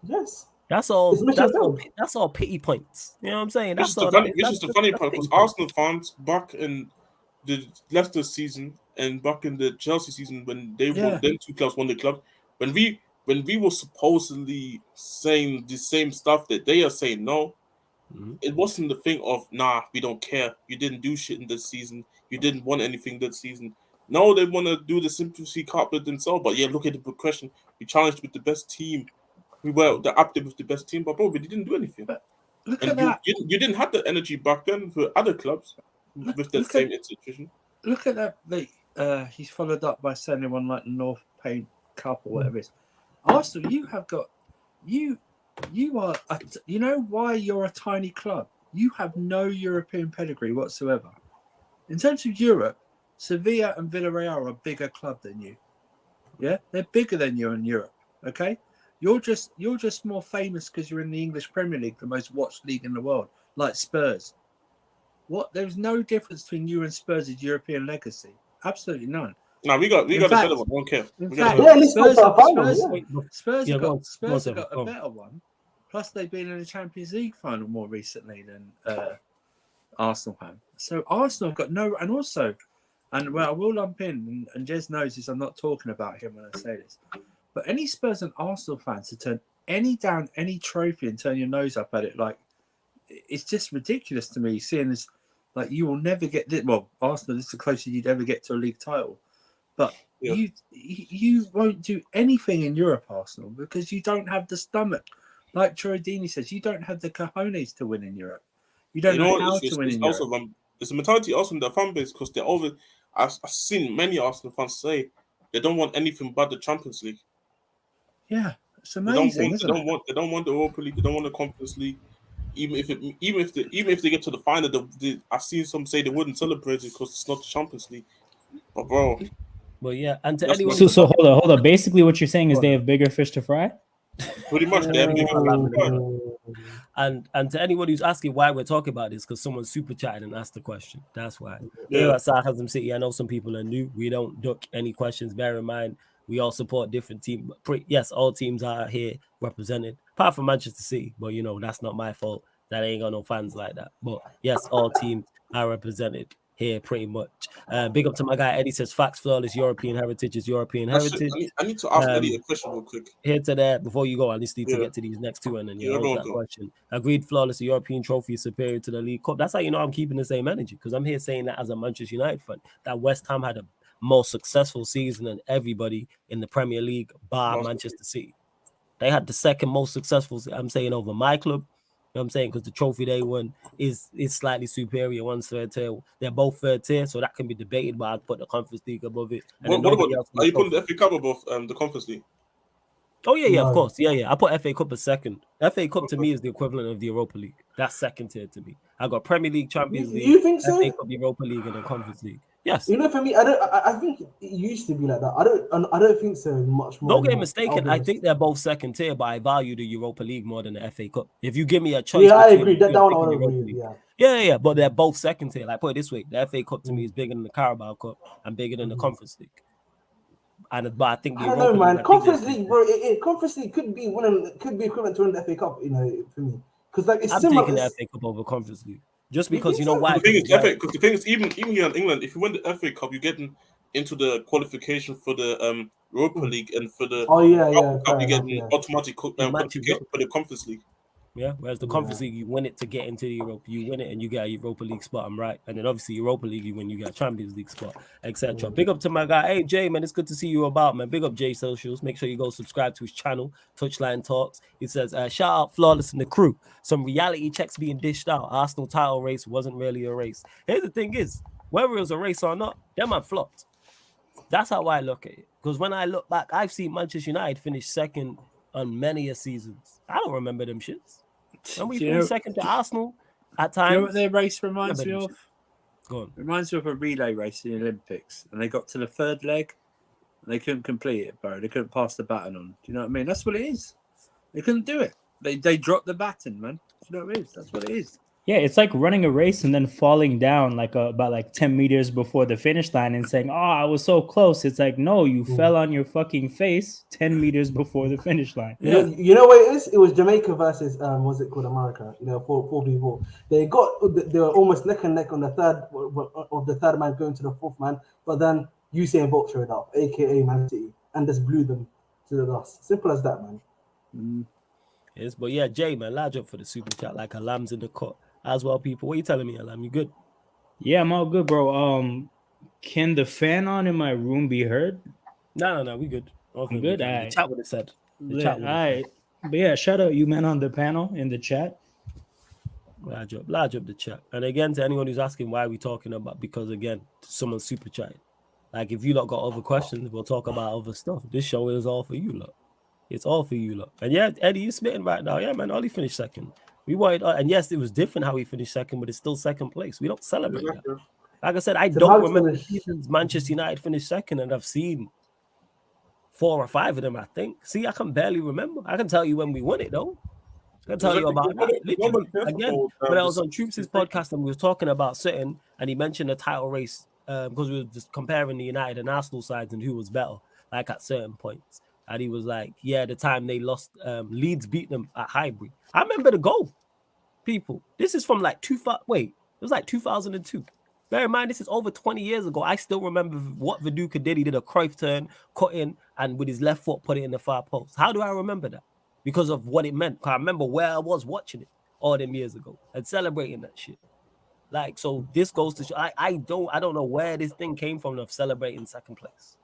Yes. That's all. It's mission failed. That's all pity points. You know what I'm saying? This is the funny part because Arsenal fans back in the Leicester season and back in the Chelsea season when they won, then two clubs won the club. When we were supposedly saying the same stuff that they are saying, no, it wasn't the thing of nah, we don't care. You didn't do shit in this season. You didn't want anything this season. No, they want to do the sympathy carpet themselves. But yeah, look at the progression. We challenged with the best team. We were up there with the best team, but bro, we didn't do anything. But look and at that. You didn't have the energy back then for other clubs with the same institution. Look at that. He's followed up by sending one like the North Paint Cup or whatever it is. Arsenal, you have got you are you know why you're a tiny club? You have no European pedigree whatsoever. In terms of Europe, Sevilla and Villarreal are a bigger club than you. Yeah, they're bigger than you in Europe. Okay, you're just more famous because you're in the English Premier League, the most watched league in the world, like Spurs. There's no difference between you and Spurs' European legacy. Absolutely none. No, we got a better one. I don't care. Spurs have got a better one. Plus, they've been in the Champions League final more recently than Arsenal have. So Arsenal have got no, and also, and well, I will lump in, and Jez knows this. I'm not talking about him when I say this, but any Spurs and Arsenal fans to turn any trophy and turn your nose up at it, like it's just ridiculous to me. Seeing this, like you will never get this. Well, Arsenal, this is the closest you'd ever get to a league title, but you won't do anything in Europe, Arsenal, because you don't have the stomach. Like Troy Deeney says, you don't have the cojones to win in Europe. You don't know how to win in Europe. It's a mentality also in the fan base because they're over. I've seen many Arsenal fans say they don't want anything but the Champions League. Yeah, it's amazing. They don't want the Europa League. They don't want the Conference League. Even if they get to the final, I've seen some say they wouldn't celebrate it because it's not the Champions League. But bro, well, yeah, and to anyone. So hold on. Basically, what you're saying is they have bigger fish to fry. Pretty much, they have bigger fish to fry. And to anyone who's asking why we're talking about this, because someone super chatted and asked the question. That's why. Yeah. Here at Sarcasm City, I know some people are new. We don't duck any questions. Bear in mind, we all support different teams. Yes, all teams are here represented, apart from Manchester City. But that's not my fault. That ain't got no fans like that. But yes, all teams are represented here pretty much. Big up to my guy Eddie says facts flawless. European heritage is European heritage. I need to ask Eddie a question real quick. Here to there before you go. I just need to get to these next two and then hold that question. Agreed, flawless. The European trophy is superior to the League Cup. That's how you know I'm keeping the same energy because I'm here saying that as a Manchester United fan. That West Ham had a more successful season than everybody in the Premier League, bar Manchester City. They had the second most successful. I'm saying over my club. You know what I'm saying? Because the trophy they won is slightly superior. One's third tier. They're both third tier, so that can be debated, but I'd put the Conference League above it. What about, are you putting the FA Cup above the Conference League? Oh, yeah, of course. Yeah. I put FA Cup as second. FA Cup to me is the equivalent of the Europa League. That's second tier to me. I got Premier League, Champions League, you think so? FA Cup, Europa League, and the Conference League. Yes. You know, for me, I think it used to be like that. I don't think so much more. Don't get mistaken. I think they're both second tier, but I value the Europa League more than the FA Cup. If you give me a choice, I agree. That one I agree. Yeah. But they're both second tier. Like put it this way, the FA Cup to me is bigger than the Carabao Cup and bigger than the Conference League. But I think I don't know, man. Conference League, bro. Conference League could be equivalent to winning the FA Cup. You know, for me, because like I'm taking the FA Cup over Conference League. Just because you know why? The thing is, even here in England, if you win the FA Cup, you're getting into the qualification for the Europa League and for the Cup, you get an automatic qualification for the Conference League. Yeah, whereas the Conference League, you win it to get into the Europe. You win it and you get a Europa League spot. I'm right. And then obviously Europa League, you win, you get a Champions League spot, etc. Big up to my guy. Hey, Jay, man, it's good to see you about, man. Big up Jay Socials. Make sure you go subscribe to his channel, Touchline Talks. He says, shout out Flawless and the crew. Some reality checks being dished out. Arsenal title race wasn't really a race. Here's the thing is, whether it was a race or not, them man flopped. That's how I look at it. Because when I look back, I've seen Manchester United finish second on many a seasons. I don't remember them shits. And we finished second to Arsenal at times. You know what their race reminds me of? Go on. It reminds me of a relay race in the Olympics. And they got to the third leg and they couldn't complete it, bro. They couldn't pass the baton on. Do you know what I mean? That's what it is. They couldn't do it. They dropped the baton, man. Do you know what it is? That's what it is. Yeah, it's like running a race and then falling down about 10 meters before the finish line and saying, "Oh, I was so close." It's like, no, you fell on your fucking face 10 meters before the finish line. Yeah. You know what it is? It was Jamaica versus what's it called, America? You know, 4v4. They were almost neck and neck on the third man going to the fourth man, but then Usain Bolt showed up, aka Man City, and just blew them to the dust. Simple as that, man. Yes, but yeah, Jay, man, large up for the super chat like a lamb's in the cut. As well, people. What are you telling me, Alam? You good? Yeah, I'm all good, bro. Can the fan on in my room be heard? No, we good. I'm good. The chat would have said. All right. But yeah, shout out you, man, on the panel in the chat. Large up the chat. And again, to anyone who's asking why we talking about, because again, someone's super chatting. Like if you lot got other questions, we'll talk about other stuff. This show is all for you lot. It's all for you lot. And yeah, Eddie, you're smitten right now. Yeah, man, Ollie finished second. We wanted, and yes, it was different how we finished second, but it's still second place. We don't celebrate that. Like I said, I don't remember seasons Manchester United finished second, and I've seen 4 or 5 of them, I think. See, I can barely remember. I can tell you when we won it, though. I can tell you about that. Literally, again, when I was on Troops' podcast and we were talking about certain, and he mentioned the title race because we were just comparing the United and Arsenal sides and who was better, like at certain points. And he was like, yeah, the time they lost, Leeds beat them at Highbury. I remember the goal, people. This is from like it was like 2002. Bear in mind, this is over 20 years ago. I still remember what Viduka did. He did a Cruyff turn, cut in, and with his left foot put it in the far post. How do I remember that? Because of what it meant. I remember where I was watching it all them years ago and celebrating that shit. Like, so this goes to show, I don't know where this thing came from of celebrating second place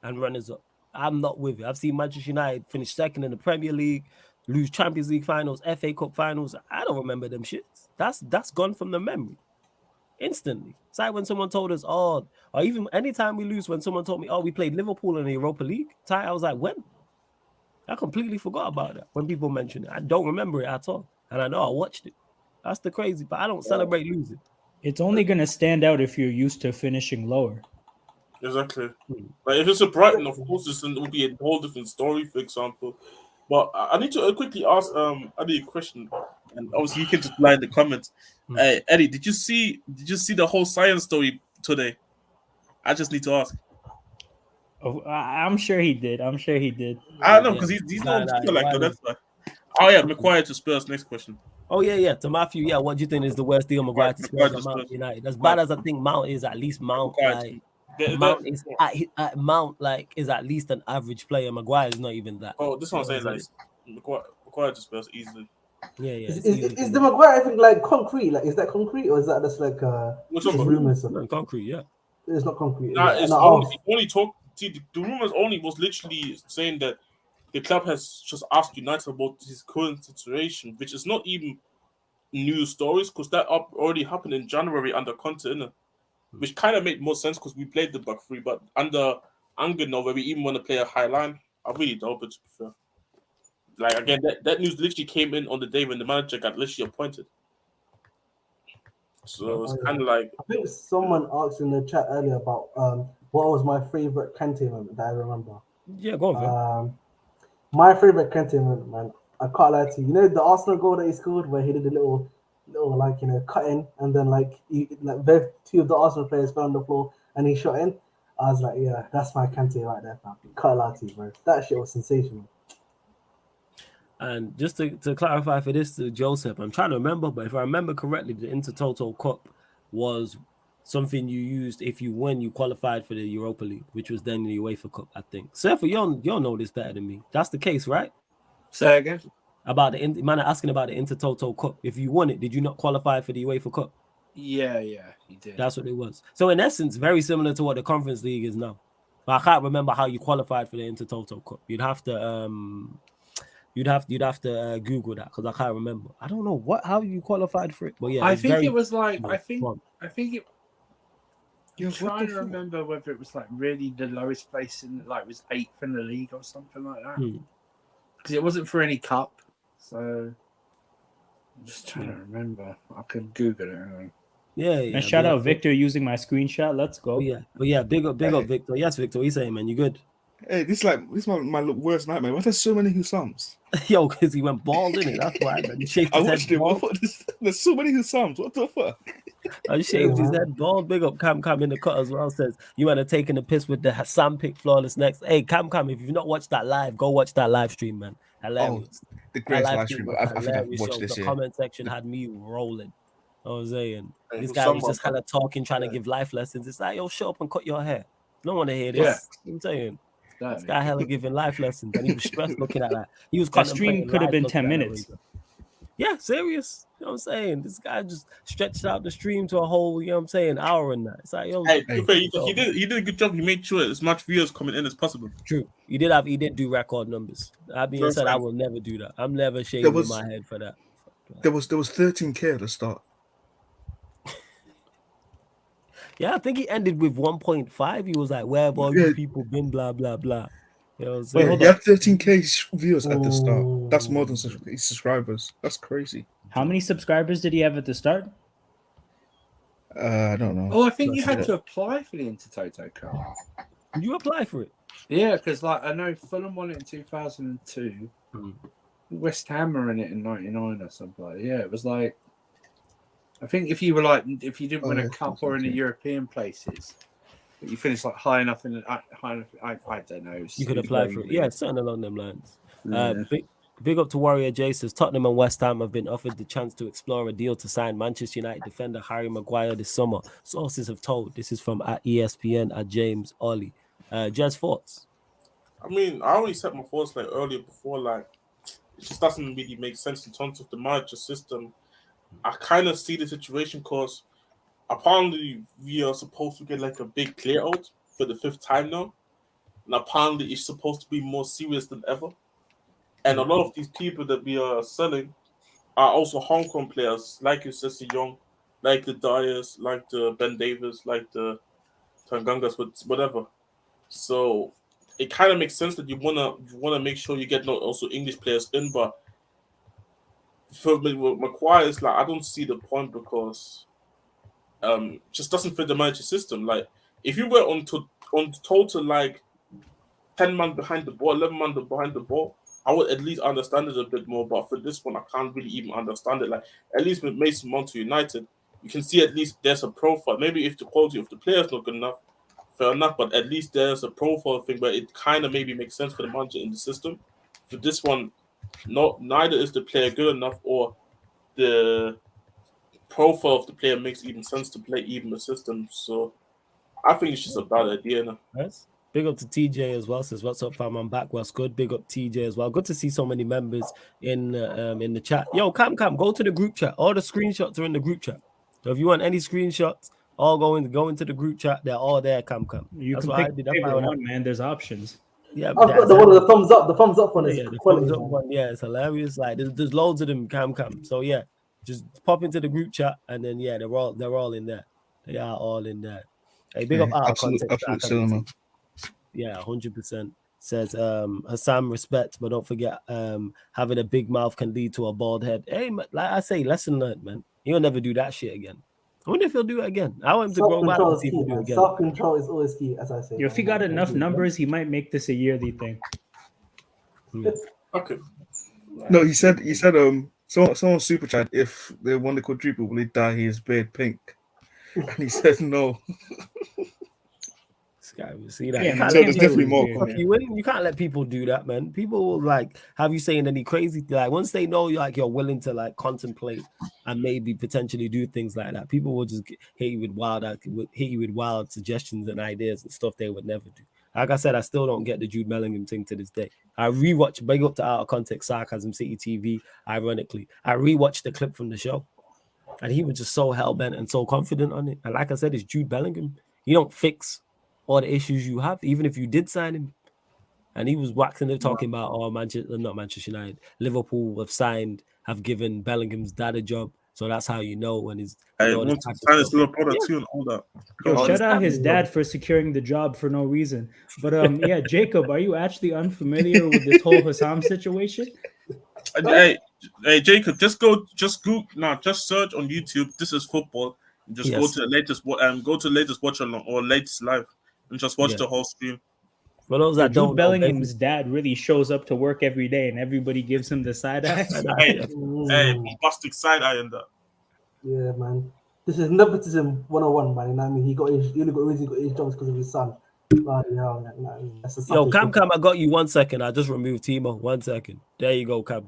and runners up. I'm not with it. I've seen Manchester United finish second in the Premier League, lose Champions League finals, FA Cup finals. I don't remember them shits. That's gone from the memory instantly. It's like when someone told us, or even anytime we lose, when someone told me, we played Liverpool in the Europa League, I was like, when? I completely forgot about that when people mention it. I don't remember it at all. And I know I watched it. That's the crazy, but I don't celebrate losing. It's only going to stand out if you're used to finishing lower. Exactly. Like if it's a Brighton, of course, it would be a whole different story, for example. But I need to quickly ask Eddie a question, and obviously you can just lie in the comments. Eddie, did you see the whole science story today? I just need to ask. Oh, I'm sure he did. I don't know because he's not on Twitter like that. That's why. Oh yeah, Maguire to Spurs. Next question. Oh yeah. To Matthew, yeah. What do you think is the worst deal Maguire to Maguire Spurs to or Mount Spurs. United? As bad as I think Mount is, at least Mount like Mount is at Mount like is at least an average player. Maguire is not even that. Oh, this one saying like Maguire to Spurs easily. Yeah. Is the Maguire thing like concrete? Like, is that concrete or is that just like rumors? No, concrete, yeah. It's not concrete. Nah, it's only talk. See, the rumors only was literally saying that the club has just asked United about his current situation, which is not even news stories because that already happened in January under Conte, which kind of made more sense because we played the back three, but under Angano, where we even want to play a high line, I really don't. But to be fair, like again, that news literally came in on the day when the manager got literally appointed. So it's kind of like I think someone asked in the chat earlier about what was my favorite Kante moment that I remember. Yeah, go on. My favorite Kante moment, man. I can't lie to you. You know the Arsenal goal that he scored where he did a little like cut in and then two of the Arsenal players fell on the floor and he shot in. I was like, yeah, that's my Kante right there, fam. Can't lie to you, bro. That shit was sensational. And just to clarify for this to Joseph, I'm trying to remember, but if I remember correctly, the Intertoto Cup was something you used if you win, you qualified for the Europa League, which was then the UEFA Cup, I think. Seth, you'll know this better than me. That's the case, right? Say again. About the man asking about the Intertoto Cup. If you won it, did you not qualify for the UEFA Cup? Yeah, he did. That's what it was. So in essence, very similar to what the Conference League is now. But I can't remember how you qualified for the Intertoto Cup. You'd have to Google that because I can't remember. I don't know how you qualified for it, but yeah, I think it was like I think it. Yeah, I'm trying to remember whether it was like really the lowest place in like it was 8th in the league or something like that. Because it wasn't for any cup, so I'm just trying to remember. I can Google it. Yeah. And shout out Victor using my screenshot. Let's go. But yeah, big up Victor. Yes, Victor, what you saying, man? You good? Hey, this is my worst nightmare. Why there's so many Husams? Yo, because he went bald, didn't it? That's why, man. I watched it. I thought there's so many Husams. What the fuck? I shaved his head bald. Big up Cam in the cut as well. Says you might have taken the piss with the Hassan pick flawless next. Hey, Cam, if you've not watched that live, go watch that live stream, man. Hilarious. Oh, the greatest live stream. I think I've watched this year. The comment section had me rolling. I was saying this guy was just kind of talking, trying to give life lessons. It's like, yo, shut up and cut your hair. No one to hear this. I'm saying. This guy hella giving life lessons, and he was stressed looking at that. He was that stream could have been 10 minutes. Yeah, serious. You know what I'm saying? This guy just stretched out the stream to a whole, you know what I'm saying, hour and that. It's like, yo, he did a good job. He made sure as much viewers coming in as possible. True. He did do record numbers. That being said, I will never do that. I'm never shaving my head for that. There was 13K at the start. Yeah, I think he ended with 1.5. He was like, where have all you people been, blah, blah, blah. You know what I'm saying? Wait, you have 13K viewers at the start. That's more than subscribers. That's crazy. How many subscribers did he have at the start? I don't know. Oh, I think you had to apply for the Intertoto Cup. Did you apply for it? Yeah, because like I know Fulham won it in 2002. West Ham were in it in 99 or something like that. Yeah, it was like I think if you didn't win a cup or in the European places, but you finished like high enough in I don't know. You could apply for it. Yeah, something along them lines. Big up to Warrior J says Tottenham and West Ham have been offered the chance to explore a deal to sign Manchester United defender Harry Maguire this summer. Sources have told. This is from at ESPN at James Ollie. Jez, thoughts? I mean, I already set my thoughts like earlier before. Like, it just doesn't really make sense in terms of the manager system. I kind of see the situation because apparently we are supposed to get like a big clear out for the 5th time now, and apparently it's supposed to be more serious than ever. And a lot of these people that we are selling are also Hong Kong players, like your Ceci Young, like the Dyers, like the Ben Davis, like the Tangangas, whatever. So it kind of makes sense that you wanna make sure you get also English players in, but for Maguire, it's like I don't see the point because just doesn't fit the manager system. Like if you were on total like 10 man behind the ball, 11 man behind the ball, I would at least understand it a bit more. But for this one, I can't really even understand it. Like at least with Mason Mount to United, you can see at least there's a profile. Maybe if the quality of the player is not good enough, fair enough. But at least there's a profile thing where it kind of maybe makes sense for the manager in the system. For this one, neither is the player good enough or the profile of the player makes even sense to play even the system. So I think it's just a bad idea now. Yes. Big up to TJ as well. Says, "What's up, fam? I'm back. What's good?" Big up TJ as well. Good to see so many members in the chat. Yo, Cam, go to the group chat. All the screenshots are in the group chat. So if you want any screenshots, all go into the group chat. They're all there. Cam. You That's can what pick I did. your favorite one, man. There's options. Yeah, I've got the one with the thumbs up. The thumbs up one is the quality. thumbs up one. Yeah, it's hilarious. Like there's loads of them. Cam. So yeah, just pop into the group chat and then yeah, they're all in there. They are all in there. Hey, big up our context. Absolute cinema. Yeah, 100%. Says Hassan, respect, but don't forget having a big mouth can lead to a bald head. Hey, like I say, lesson learned, man. He'll never do that shit again. I wonder if he'll do it again. I want him to grow back and see if he'll do it again. Self-control is always key, as I say. If he got enough numbers, he might make this a yearly thing. Okay. No, he said someone super chat if they won the quadruple, will he dye his beard pink? And he said no. See that? Yeah, so there's definitely more. You can't let people do that, man. People will like have you saying any crazy like once they know you're willing to like contemplate and maybe potentially do things like that. People will just hit you with wild suggestions and ideas and stuff they would never do. Like I said, I still don't get the Jude Bellingham thing to this day. I rewatched Big Up to Out of Context Sarcasm City TV. Ironically, I rewatched the clip from the show, and he was just so hell bent and so confident on it. And like I said, it's Jude Bellingham. You don't fix all the issues you have, even if you did sign him. And he was waxing it, talking about, not Manchester United, Liverpool have given Bellingham's dad a job. So that's how you know when he's. Hey, want to sign his little product too and all that. Yo, shout out his dad for securing the job for no reason. But yeah, Jacob, are you actually unfamiliar with this whole Hussam situation? Hey, Jacob, just search on YouTube. This is football. Just go to the latest watch along or latest live and just watch the whole stream. For those that don't, Bellingham's dad really shows up to work every day, and everybody gives him the side eye. hey, bombastic side eye in that. Yeah, man. This is nepotism 101, man. You know what I mean? He only got his jobs because of his son. Bloody hell, yo, Cam, I got you 1 second. I just removed Timo. 1 second. There you go, Cam.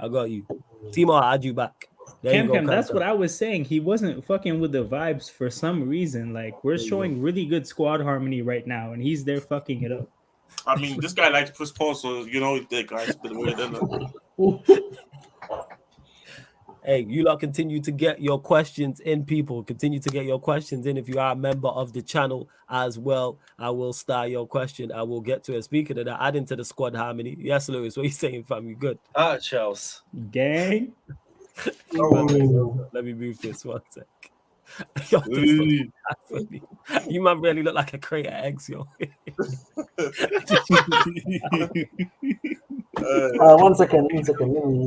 I got you. Timo, I'll add you back. Cam, that's what I was saying. He wasn't fucking with the vibes for some reason. Like, we're showing really good squad harmony right now, and he's there fucking it up. I mean, this guy likes push pause, so you know that guy's been weird, isn't it? Hey, you lot continue to get your questions in, people. Continue to get your questions in. If you are a member of the channel as well, I will start your question. I will get to it. Speaking of that, add into the squad harmony. Yes, Lewis, what are you saying, fam? You good? Chelsea. Gang. Let me move this 1 sec. Yo, you might really look like a crate of eggs, yo. 1 second.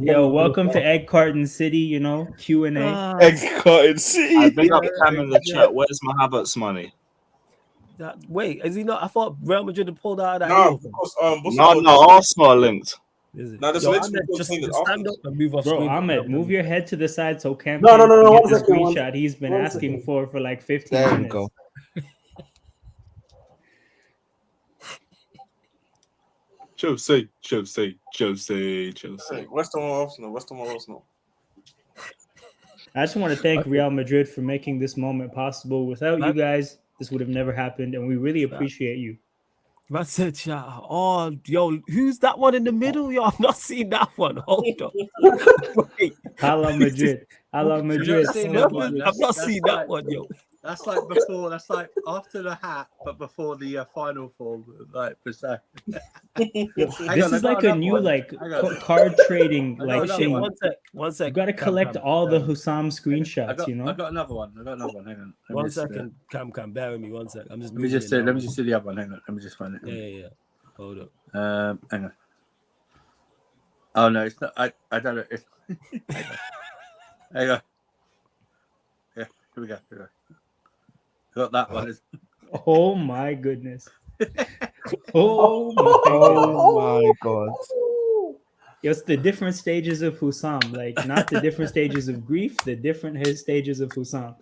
Yo, welcome to Egg Carton City, you know, Q&A. Egg Carton City. I big up Cam in the chat. Where's my Havertz money? Wait, is he not? I thought Real Madrid had pulled out of that. No, Arsenal are linked. Now just stand up and move off. Bro, Ahmed, move your head to the side so Cam no. get the screenshot he's been asking for like 15 there minutes. We go. Chelsea. West Ham Arsenal. I just want to thank Real Madrid for making this moment possible. Without you guys, this would have never happened, and we really appreciate you. That's it, chat. Oh, yo, who's that one in the middle? Yo, I've not seen that one. Hold on. Wait. Hala Madrid. I've not seen that one, yo. That's like before. That's like after the hat, but before the final form, like per se. This is like a new card trading like thing. 1 sec. You got to collect all the Hussam screenshots. You know. I got another one. Hang on. 1 second. Cam, bear with me 1 sec. Let me just see the other one. Hang on. Let me just find it. Yeah. Hold up. Hang on. Oh no, it's not. I don't know. Hang on. Yeah. Here we go. Got that one. Oh my goodness. Oh my god. It's the different stages of Hussam, like not the different stages of grief, the different stages of Hussam.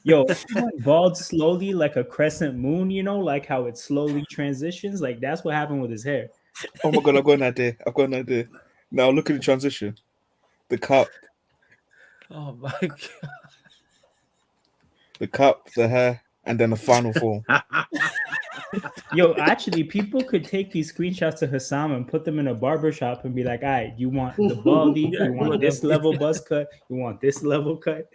Yo, bald slowly like a crescent moon, you know, like how it slowly transitions. Like that's what happened with his hair. Oh my god, I've got an idea. Now look at the transition. The cup, Oh my god. the hair, and then the final form. Yo, actually, people could take these screenshots of Hassam and put them in a barber shop and be like, all right, you want the baldy, Yeah, you want this level buzz cut, you want this level cut.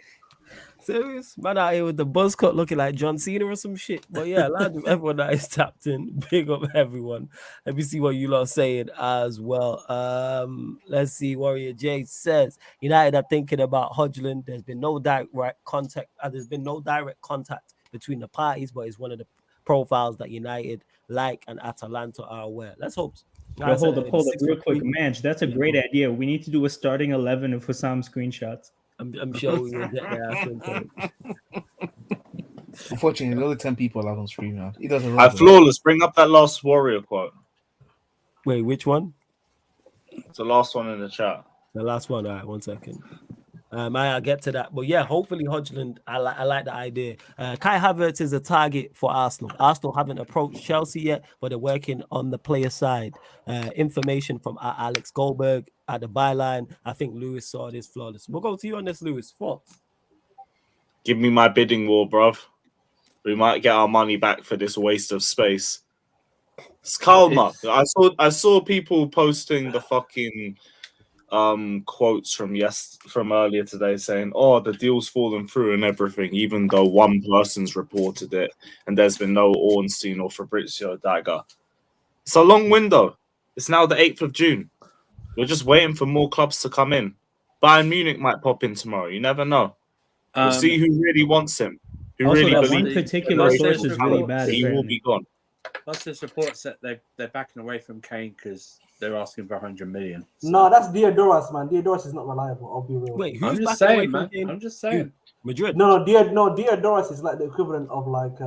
Serious? Man out here with the buzz cut looking like John Cena or some shit. But yeah, loud to everyone that is tapped in. Big up everyone. Let me see what you lot are saying as well. Let's see. Warrior J says United are thinking about Hodgland. There's been no direct contact. There's been no direct contact between the parties, but it's one of the profiles that United like and Atalanta are aware. Let's hope so. Yo, hold up, real quick, Manj. That's a great idea. We need to do a starting 11 of Hassam screenshots. I'm sure we will get there. I think. Unfortunately, the other 10 people are on stream now. He doesn't. Flawless. Bring up that last Warrior quote. Wait, which one? It's the last one in the chat. The last one. All right, 1 second. I'll get to that. But yeah, hopefully Hodgland, I like the idea. Kai Havertz is a target for Arsenal. Arsenal haven't approached Chelsea yet, but they're working on the player side. Information from Alex Goldberg at the byline. I think Lewis saw this. Flawless. We'll go to you on this, Lewis. Thoughts? Give me my bidding war, bruv. We might get our money back for this waste of space. It's calma. I saw people posting the fucking quotes from earlier today saying, "Oh, the deal's fallen through and everything," even though one person's reported it and there's been no Ornstein or Fabrizio Dagger. It's a long window. It's now the 8th of June. We're just waiting for more clubs to come in. Bayern Munich might pop in tomorrow. You never know. We'll see who really wants him. Who also, really that believes one particular source is really bad. he will be gone. Plus, there's reports that they're backing away from Kane because they're asking for 100 million. So. No, that's Diadoras, man. Diadoras is not reliable. I'll be real. Wait, I'm who's just backing away saying, from man. Kane? I'm just saying. Madrid. No, Diadoras is like the equivalent of like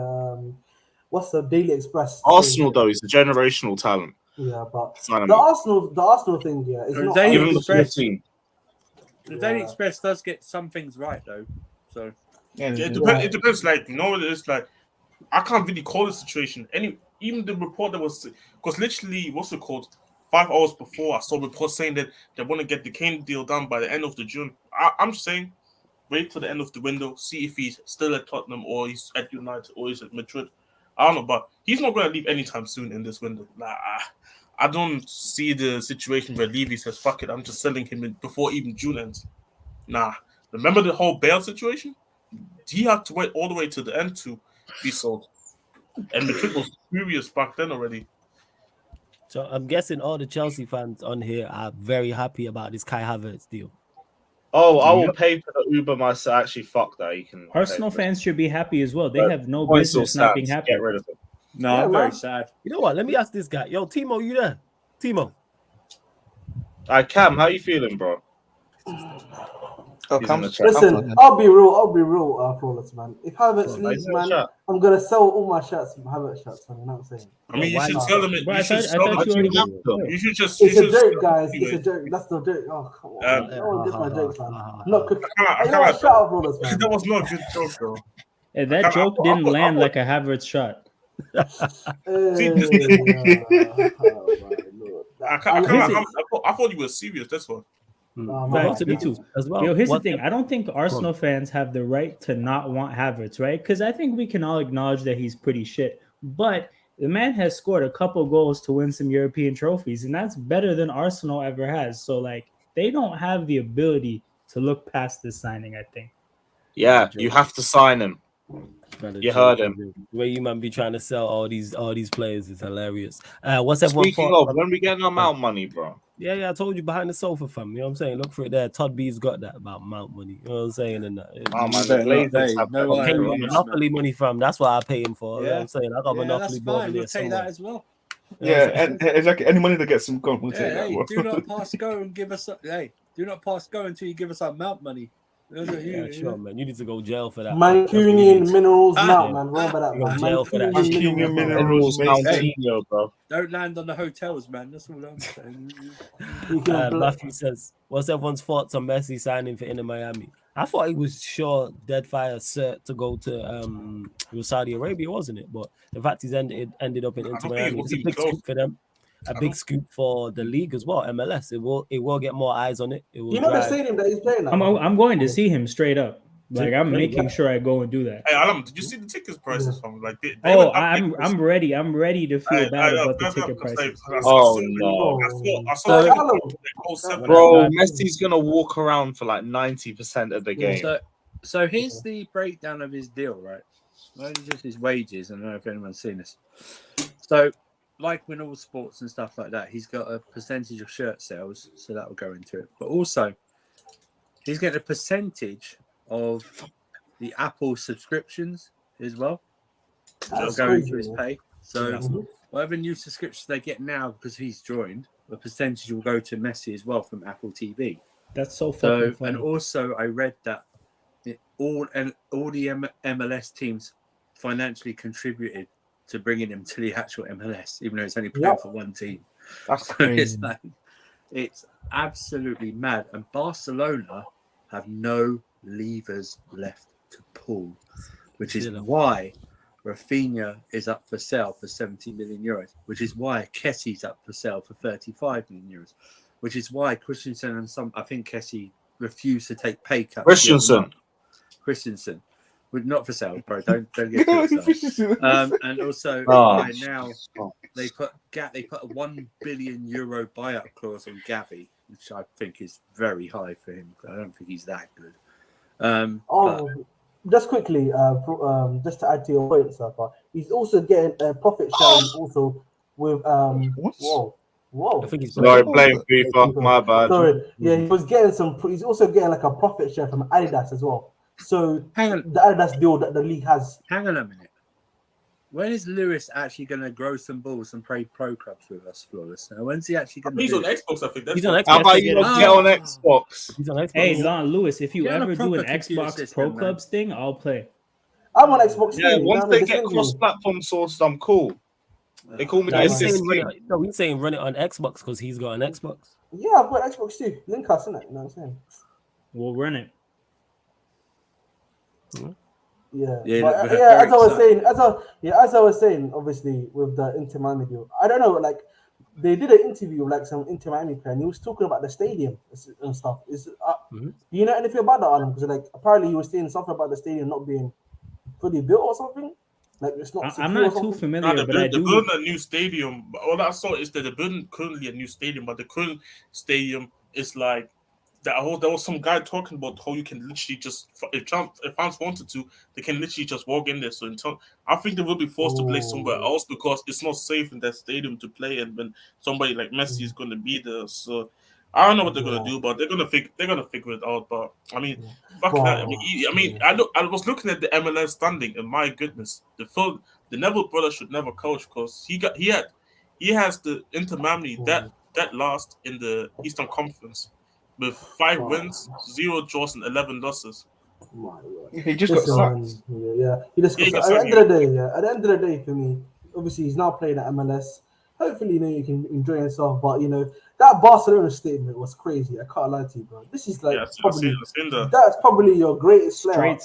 what's the Daily Express? Arsenal though is a generational talent. Yeah, but Sign him the up. Arsenal thing, yeah, it's not. Daily Give him the Express. 14. The Daily Express does get some things right though. So yeah, it depends. Like, you know what it is like. I can't really call the situation. Even the report that was, because literally, what's it called? 5 hours before, I saw reports saying that they want to get the Kane deal done by the end of the June. I'm just saying, wait till the end of the window, see if he's still at Tottenham or he's at United or he's at Madrid. I don't know, but he's not going to leave anytime soon in this window. Like, I don't see the situation where Levy says, "Fuck it, I'm just selling him before even June ends." Nah. Remember the whole Bale situation? He had to wait all the way to the end to be sold. And Madrid was furious back then already. So I'm guessing all the Chelsea fans on here are very happy about this Kai Havertz deal. Oh, I will pay for the Uber myself. Actually, fuck that. You can. Arsenal fans should be happy as well. They have no business not being happy. Get rid of it. no, I'm very sad. You know what? Let me ask this guy. Yo, Timo, you there? Timo. Cam, how you feeling, bro? Oh, He's in the chat. Listen, I'll be real, Flawless, man. If Havertz leaves, man, chat. I'm gonna sell all my shirts from Havertz shirts, man. You know what I'm saying? I mean, you why should not? tell them it. But You I should thought sell you them. already did. You should just. It's you a should joke, sell guys. anyway. It's a joke. That's the joke. Oh, come on. No one gets my jokes, man. Not good. I You know what? can't. Shut up, Flawless, man. That was not a good joke, though. And that joke didn't land like a Havertz shot. See, this- I thought you were serious. That's what. Me too, as well. Yo, here's the thing. I don't think Arsenal fans have the right to not want Havertz, right? Because I think we can all acknowledge that he's pretty shit. But the man has scored a couple goals to win some European trophies, and that's better than Arsenal ever has. So, like, they don't have the ability to look past this signing, I think. Yeah, you have to sign him. You heard him. The way you man be trying to sell all these players is hilarious. What's everyone Speaking thought? of, when we getting our Mount money, bro? Yeah, I told you behind the sofa, fam. You know what I'm saying? Look for it there. Todd B's got that about Mount money. You know what I'm saying? And that. Oh man, the Glazers have no I'm paying Monopoly money from. That's what I pay him for. You know what I'm saying? I got Monopoly that's board fine. in there We'll take somewhere. that as well. Yeah, and exactly. Any money that gets some gone, we'll take that. Hey, Bro. do not pass go and give us. Hey, do not pass go until you give us our Mount money. Yeah, sure, man. You need to go jail for that. Mancunian minerals now, man. Remember that, man. Jail for that. Mancunian minerals. Mountino, bro. Don't land on the hotels, man. That's all I'm saying. Matthew says, "What's everyone's thoughts on Messi signing for Inter Miami?" I thought he was sure Deadfire cert to go to it was Saudi Arabia, wasn't it? But the fact he's ended up in Inter Miami, it's a big scoop for them. a big scoop for the league as well, MLS. It will get more eyes on it. It will You know the drive. stadium that he's playing at? I'm going to see him straight up. Like I'm Really? making sure I go and do that. Hey, Alam, did you see the tickets prices from like? They Oh, went up I'm ready. I'm ready to feel bad about the ticket prices. Oh no! I saw So- like, whole seven. Bro, Messi's gonna walk around for like 90% of the game. So here's the breakdown of his deal, right? Well, it's just his wages. I don't know if anyone's seen this. So, like with all sports and stuff like that, he's got a percentage of shirt sales, so that will go into it. But also, he's getting a percentage of the Apple subscriptions as well. That'll go into his pay. So, whatever new subscriptions they get now, because he's joined, the percentage will go to Messi as well from Apple TV. That's so fucking funny. And also, I read that all the MLS teams financially contributed to bringing him to the actual MLS, even though it's only playing for one team. That's crazy. It's absolutely mad. And Barcelona have no levers left to pull, which is why Rafinha is up for sale for 70 million euros, which is why Kessie's up for sale for 35 million euros, which is why Christensen and I think Kessie refused to take pay cuts. Christensen. Not for sale, bro. Don't get too excited. And also right now they put a 1 billion euro buyout clause on Gavi, which I think is very high for him. I don't think he's that good. Just quickly, just to add to your point, Safa, he's also getting a profit sharing also with Whoa! I think he's playing FIFA. My bad. Sorry, yeah, he was getting some. He's also getting like a profit share from Adidas as well. So the Adidas deal that the league has. Hang on a minute. When is Lewis actually going to grow some balls and play pro clubs with us, Flawless? Now, when's he actually going to? He's on Xbox, I think. He's on Xbox. How about you not get on Xbox? He's on Xbox. Hey, Lewis, if you Get on a ever do proper an computer Xbox system, Pro man. Clubs thing, I'll play. I'm on Xbox. Yeah, too. once No, they this get isn't- cross-platform sourced, I'm cool. They call me No, the he's saying assist. run it on Xbox because he's got an Xbox. Yeah, I've got Xbox too. Link us, innit? You know what I'm saying? We'll run it. Yeah, Yeah, but, look, yeah. very As I was exciting. saying, as I was saying, obviously with the Inter Miami deal, I don't know. Like they did an interview with like some Inter Miami player, and he was talking about the stadium and stuff. Do you know anything about that, Alan? Because like apparently he was saying something about the stadium not being fully built or something. Like it's not. I'm secure or not too something. familiar, They're but I do. building a new stadium. All I saw is that they're building currently a new stadium, but the current stadium is like that. There was some guy talking about how you can literally just, if fans wanted to, they can literally just walk in there. So I think they will be forced to play somewhere else because it's not safe in that stadium to play. And when somebody like Messi is going to be there, so I don't know what they're going to do, but they're going to figure it out. But I mean, fuck that. I was looking at the MLS standing, and my goodness, the Neville brother should never coach because he has the Inter Miami that last in the Eastern Conference with 5 wins, 0 draws, and 11 losses. He just got sacked. Yeah. He just got sacked. At the end of the day, for me, obviously he's now playing at MLS. Hopefully, you can enjoy yourself. But that Barcelona statement was crazy. I can't lie to you, bro. This is like that's probably your greatest player.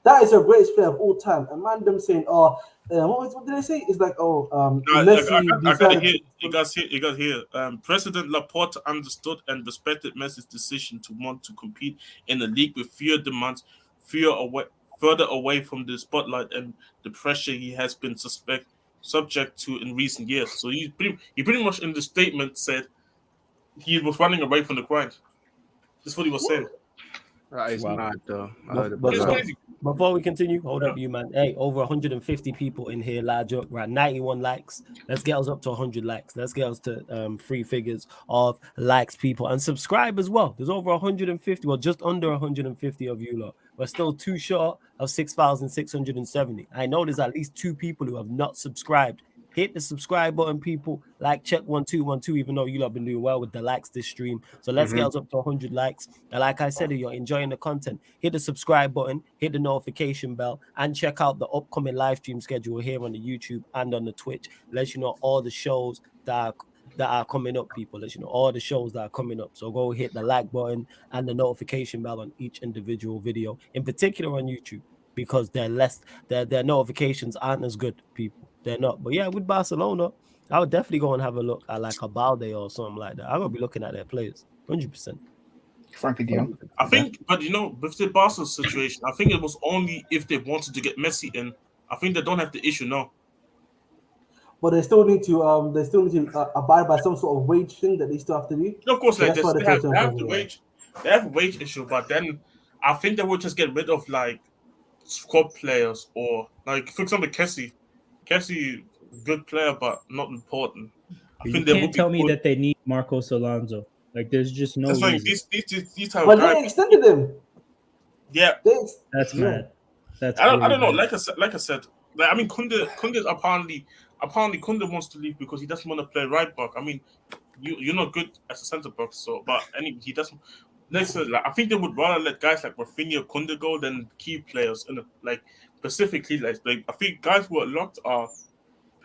That is your greatest player of all time. And man, them saying, what did they say? It's like, Messi. You guys hear. President Laporta understood and respected Messi's decision to want to compete in a league with fewer demands, further away from the spotlight and the pressure he has been subject to in recent years. So he pretty much in the statement said he was running away from the grind. That's what he was saying. That is mad, though. Before we continue, hold up, you man. Hey, over 150 people in here, large up. We're at 91 likes. Let's get us up to 100 likes. Let's get us to 3 figures of likes, people, and subscribe as well. There's over 150, well, just under 150 of you lot. We're still too short of 6,670. I know there's at least 2 people who have not subscribed. Hit the subscribe button, people. Like, check 1212, even though you lot have been doing well with the likes this stream. So let's get us up to 100 likes. And like I said, if you're enjoying the content, hit the subscribe button, hit the notification bell, and check out the upcoming live stream schedule here on the YouTube and on the Twitch. Let you know all the shows that are coming up, people. Let you know all the shows that are coming up. So go hit the like button and the notification bell on each individual video, in particular on YouTube, because their notifications aren't as good, people. They're not. But yeah, with Barcelona, I would definitely go and have a look at like a Balde or something like that. I'm gonna be looking at their players, 100%. Frankie de Jong. I think, but you know, with the Barca situation, I think it was only if they wanted to get Messi in. I think they don't have the issue now. But they still need to abide by some sort of wage thing that they still have to do. Of course, So like that's why they have the wage. They have a wage issue, but then I think they would just get rid of like squad players or like, for example, Kessie, good player but not important. You can't tell me that they need Marcos Alonso. Like, there's just no reason. Like these type but of guys. They extended him. Yeah, that's mad. That's I don't know. Like I said, like, I mean, Kunde apparently Kunde wants to leave because he doesn't want to play right back. I mean, you're not good as a centre back, so but anyway, he doesn't. Next, like, I think they would rather let guys like Rafinha, Kunde go than key players. And like specifically, like I think guys who are locked are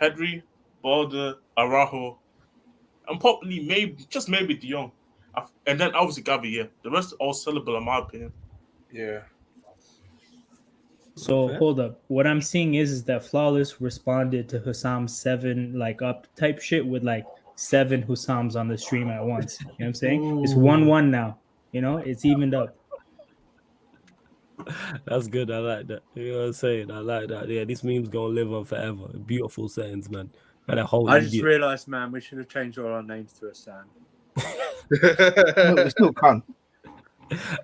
Pedri, Balde, Araujo, and probably maybe De Jong, and then obviously Gavi. Yeah, the rest are all sellable in my opinion. Yeah. So hold up. What I'm seeing is that Flawless responded to Hussam's 7 like up type shit with like 7 Hussams on the stream at once. You know what I'm saying? It's 1-1 now. You know, it's evened up. That's good. I like that. You know what I'm saying? I like that. Yeah, these memes gonna live on forever. Beautiful sayings, man. And I just realized, man, we should have changed all our names to Hussam. No, we still can't.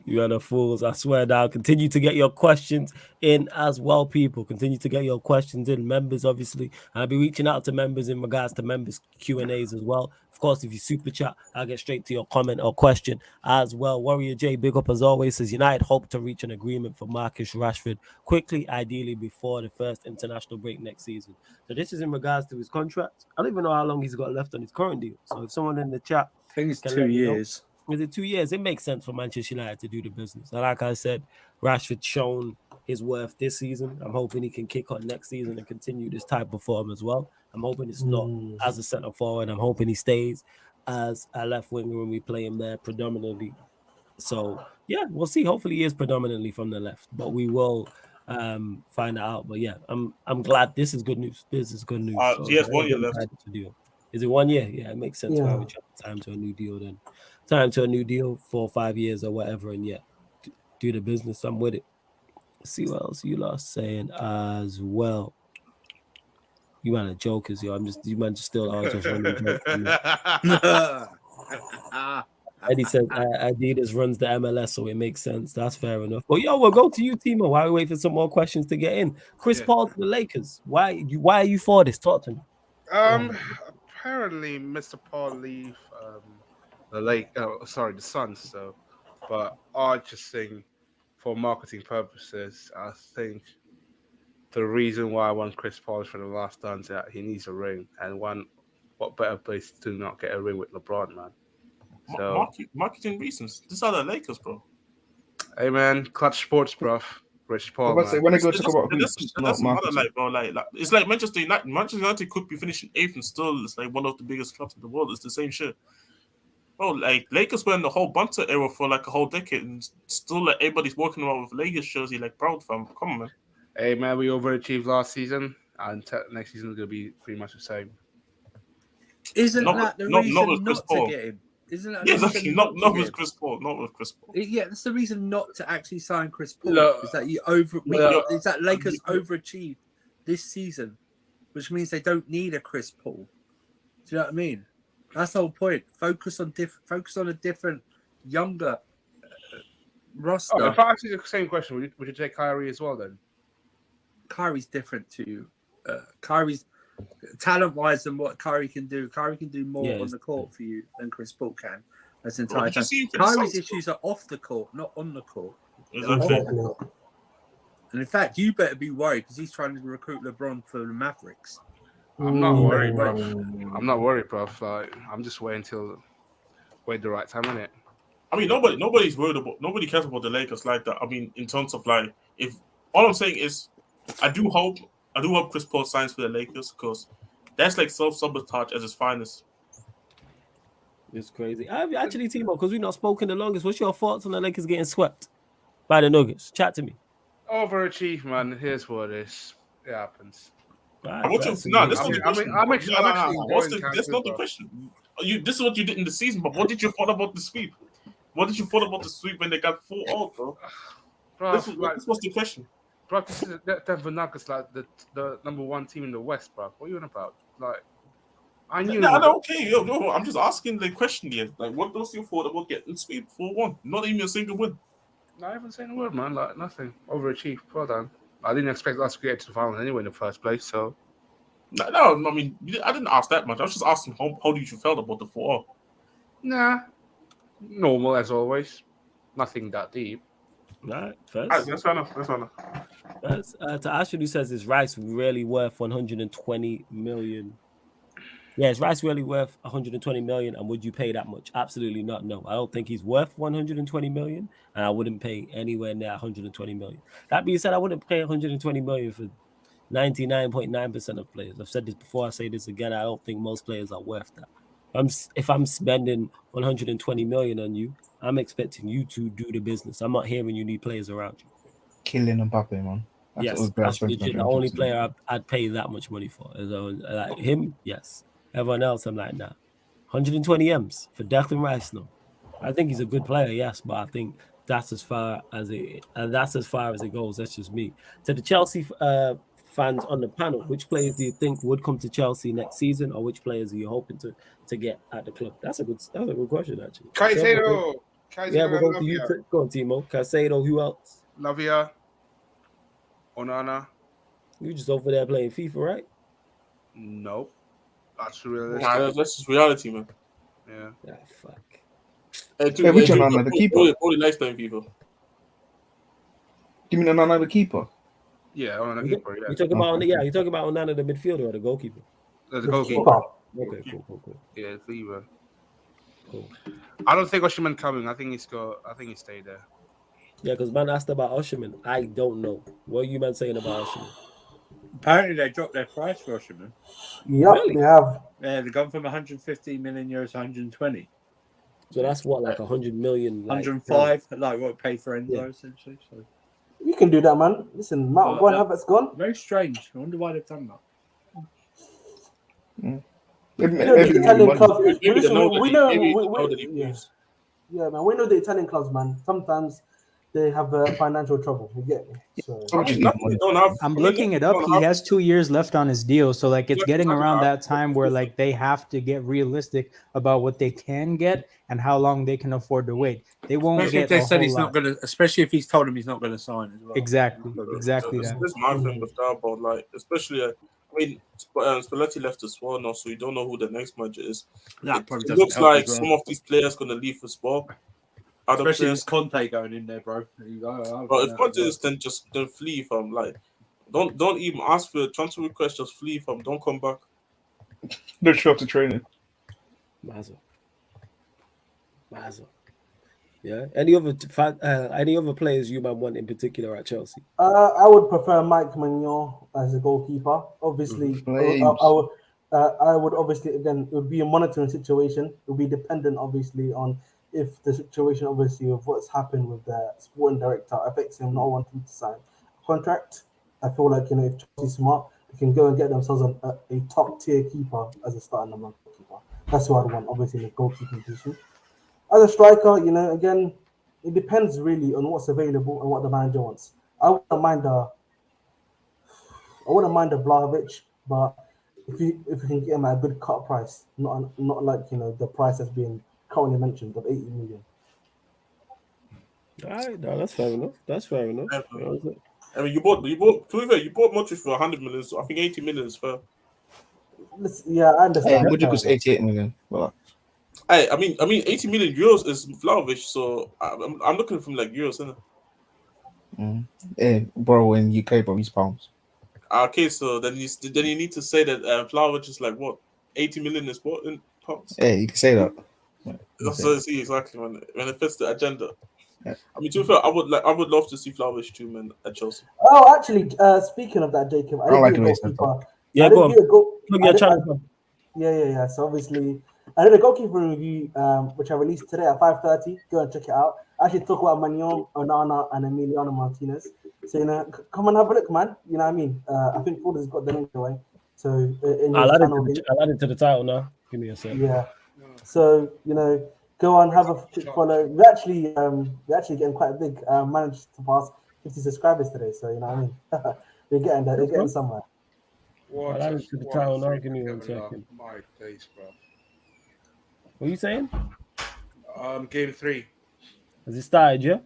You are the fools. I swear now. Continue to get your questions in as well, people. Continue to get your questions in. Members, obviously. I'll be reaching out to members in regards to members Q&As as well. Of course, if you super chat, I'll get straight to your comment or question as well. Warrior J, big up as always, says United hope to reach an agreement for Marcus Rashford quickly, ideally before the first international break next season. So this is in regards to his contract. I don't even know how long he's got left on his current deal. So if someone in the chat, I think it's 2 years. Is it 2 years? It makes sense for Manchester United to do the business. And like I said, Rashford's shown his worth this season. I'm hoping he can kick on next season and continue this type of form as well. I'm hoping it's not as a centre forward. I'm hoping he stays as a left winger when we play him there predominantly. So yeah, we'll see. Hopefully he is predominantly from the left, but we will find out. But yeah, I'm glad. This is good news. This is good news. So he has 1 year left. Is it 1 year? Yeah, it makes sense. Yeah. Why we time to a new deal then. Time to a new deal, 4 or 5 years or whatever, and yeah, do the business. I'm with it. Let's see what else you lot saying as well. You man are jokers, yo. You man just still are just running jokes. Eddie says Adidas runs the MLS, so it makes sense. That's fair enough. But yo, we'll go to you, Timo. While we wait for some more questions to get in. Chris Paul to the Lakers. Why are you for this? Talk to me. Apparently, Mr. Paul leave the Suns. So, but I just think, for marketing purposes, I think the reason why I want Chris Paul for the last done is that he needs a ring, and what better place to not get a ring with LeBron, man? So marketing reasons. These are the Lakers, bro. Hey man, clutch sports, bro. Rich Paul. When I go talk about hoops, that's another like, bro. Like it's like Manchester United. Manchester United could be finishing 8th and still it's like one of the biggest clubs in the world. It's the same shit. Bro, like Lakers were in the whole Bunter era for like a whole decade, and still like everybody's walking around with Lakers jersey, like proud fam. Come on, man. Hey man, we overachieved last season, and next season is gonna be pretty much the same. Isn't that the reason not to get him? Isn't that exactly not with Chris Paul? Not with Chris Paul. Yeah, that's the reason not to actually sign Chris Paul. Is that is that Lakers overachieved this season, which means they don't need a Chris Paul. Do you know what I mean? That's the whole point. Focus on a different, younger roster. Oh, if I ask you the same question, would you take Kyrie as well then? Kyrie's different to Kyrie's talent-wise than what Kyrie can do. Kyrie can do more on the court for you than Chris Paul can. That's entire time. Kyrie's issues are off the court, not on the court. Exactly. And in fact, you better be worried because he's trying to recruit LeBron for the Mavericks. I'm not worried, bro. I'm not worried, bro. Like, I'm just waiting the right time, innit? I mean, nobody's worried about. Nobody cares about the Lakers like that. I mean, in terms of like, if all I'm saying is, I do hope Chris Paul signs for the Lakers because that's like self-sabotage at its finest. It's crazy. Actually, Timo, because we've not spoken the longest. What's your thoughts on the Lakers getting swept by the Nuggets? Chat to me. Overachieve, man. Here's what it is. It happens. Right, What's first, your, no, that's I not mean, the question. I'm actually What's enjoying that's not the Canada. question. This is what you did in the season, but what did you thought about the sweep? What did you thought about the sweep when they got 4-0, bro? This was the question. Bro, this is Denver Nuggets, like the number one team in the West, bro. What are you on about? Like, I knew. No, okay, yo, I'm just asking the question here. Like, what was your thought about getting sweep 4-1? Not even a single win. No, I haven't said a word, man. Like, nothing. Overachieved. Well done. I didn't expect us to get to the finals anyway in the first place, so. No, I mean, I didn't ask that much. I was just asking how did you felt about the 4-0? Nah. Normal as always. Nothing that deep. Right, first. That's fair enough. That's fair enough. First, to Ashley, who says, is Rice really worth 120 million? Yeah, is Rice really worth 120 million? And would you pay that much? Absolutely not. No, I don't think he's worth 120 million, and I wouldn't pay anywhere near 120 million. That being said, I wouldn't pay 120 million for 99.9% of players. I've said this before. I say this again. I don't think most players are worth that. If I'm spending 120 million on you, I'm expecting you to do the business. I'm not hearing you need players around you. Killing Mbappe, man. Yes, that's legit. The only player I'd pay that much money for. Like him, yes. Everyone else, I'm like, nah. 120 M's for Declan Rice, no. I think he's a good player, yes, but I think that's as far as it goes. That's just me. To the Chelsea fans on the panel, which players do you think would come to Chelsea next season, or which players are you hoping to get at the club? That's a good question, actually. Caicedo. Yeah, we'll go to you. Go on, Timo. Caicedo. Who else? Lavia. Onana. You just over there playing FIFA, right? Nope. That's realistic. Nah, that's just reality, man. Yeah. Ah, fuck. Which Onana, the keeper? Only nice playing FIFA. Give me Onana, the keeper. Yeah, Onana the keeper. Yeah. You talking about you talking about Onana, the midfielder or the goalkeeper? The goalkeeper. Okay, cool. Yeah, it's either. Cool. I don't think Osimhen coming. I think he stayed there. Yeah, because man asked about Osimhen. I don't know. What are you man saying about Osimhen? Apparently, they dropped their price for Osimhen. Yep, Really? they have. Yeah, they've gone from 115 million euros to 120. So that's what, like 100 million? Like, 105, like what paid for Enzo, essentially. So. You can do that, man. Listen, Mount one Havertz gone. Very strange. I wonder why they've done that. You know the Italian clubs. Yeah, man. We know the Italian clubs, man. Sometimes they have financial trouble. You get me? So I'm looking it up. He has 2 years left on his deal, so like it's getting around that time where like they have to get realistic about what they can get and how long they can afford to wait. They won't especially get. If they a said whole he's lot. not going to, especially if he's told him he's not going to sign as well. Exactly This is my thing with that about like, especially. I mean, Spalletti left as well now, so you don't know who the next manager is. It looks like some of these players going to leave as well. Especially with Conte going in there, bro. But if Conte is, then just flee from like, don't even ask for a transfer request. Just flee from. Don't come back. Don't show up to training. Mazel. Yeah. Any other players you might want in particular at Chelsea? I would prefer Mike Maignan as a goalkeeper. Obviously, I would obviously, again, it would be a monitoring situation. It would be dependent, obviously, on if the situation, obviously, of what's happened with the sporting director affects him not wanting to sign a contract. I feel like, if Chelsea's smart, they can go and get themselves a top tier keeper as a starting number keeper. That's what I'd want, obviously, in the goalkeeping position. As a striker, again, it depends really on what's available and what the manager wants. I wouldn't mind a Vlahovic, but if you can get him at a good cut price, not like the price that's being currently mentioned of 80 million. All right, no, that's fair enough. I mean, you bought Modric for 100 million. So I think 80 million is fair. Yeah, I understand. Modric was 88 million. Well, I mean, 80 million euros is Vlahovic, so I'm looking from like euros, isn't it? Yeah, bro, in UK, bro, he's pounds. Okay, so then you need to say that Vlahovic is like what 80 million is what in pounds. Yeah, you can say that. So see exactly when it fits the agenda. Yeah. I mean, to be fair, I would love to see Vlahovic too, man, at Chelsea. Oh, actually, speaking of that, Jacob, I like didn't him. Yeah. So obviously, I did a goalkeeper review, which I released today at 5:30. Go and check it out. I actually talk about Maignan, Onana, and Emiliano Martinez. So come and have a look, man. You know what I mean? I think Ford has got the link away. So in I'll his add channel, it to the title now. Give me a sec. yeah. So go on, have a quick follow. We're actually getting quite big. Managed to pass 50 subscribers today, so you know what I mean. We're getting there. We're getting somewhere. I'll add it to the title now. Give me 1 second. My days, bro. What are you saying? Game 3. Has it started? Yeah.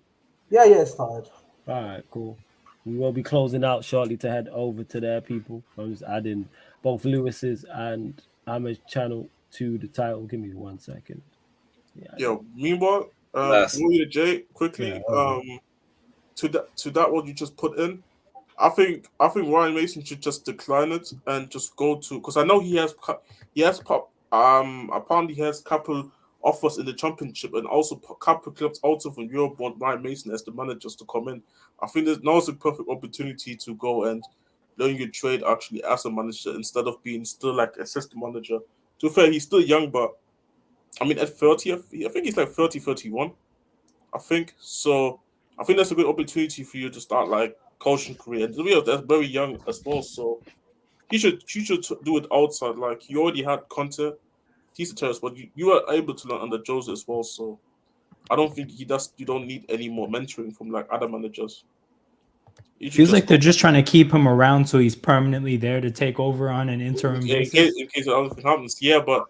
Yeah, it started. All right, cool. We will be closing out shortly to head over to their people. I'm just adding both Lewis's and Ahmed's channel to the title. Give me 1 second. Yeah. Yo, meanwhile, Yes. Warrior J, quickly, to that what you just put in, I think Ryan Mason should just decline it and just go to, because I know apparently he has couple offers in the championship, and also couple clubs also from Europe want Ryan Mason as the managers to come in. I think now's a perfect opportunity to go and learn your trade actually as a manager instead of being still like assistant manager. To be fair, he's still young, but I mean at 30, I think he's like 30, 31. I think so. I think that's a good opportunity for you to start like coaching career. And that's very young as well, so he should do it outside. Like you already had Conte, he's a terrorist, but you are able to learn under Jose as well. So I don't think he does. You don't need any more mentoring from like other managers. Feels like they're just trying to keep him around so he's permanently there to take over on an interim basis. In case anything happens, yeah. But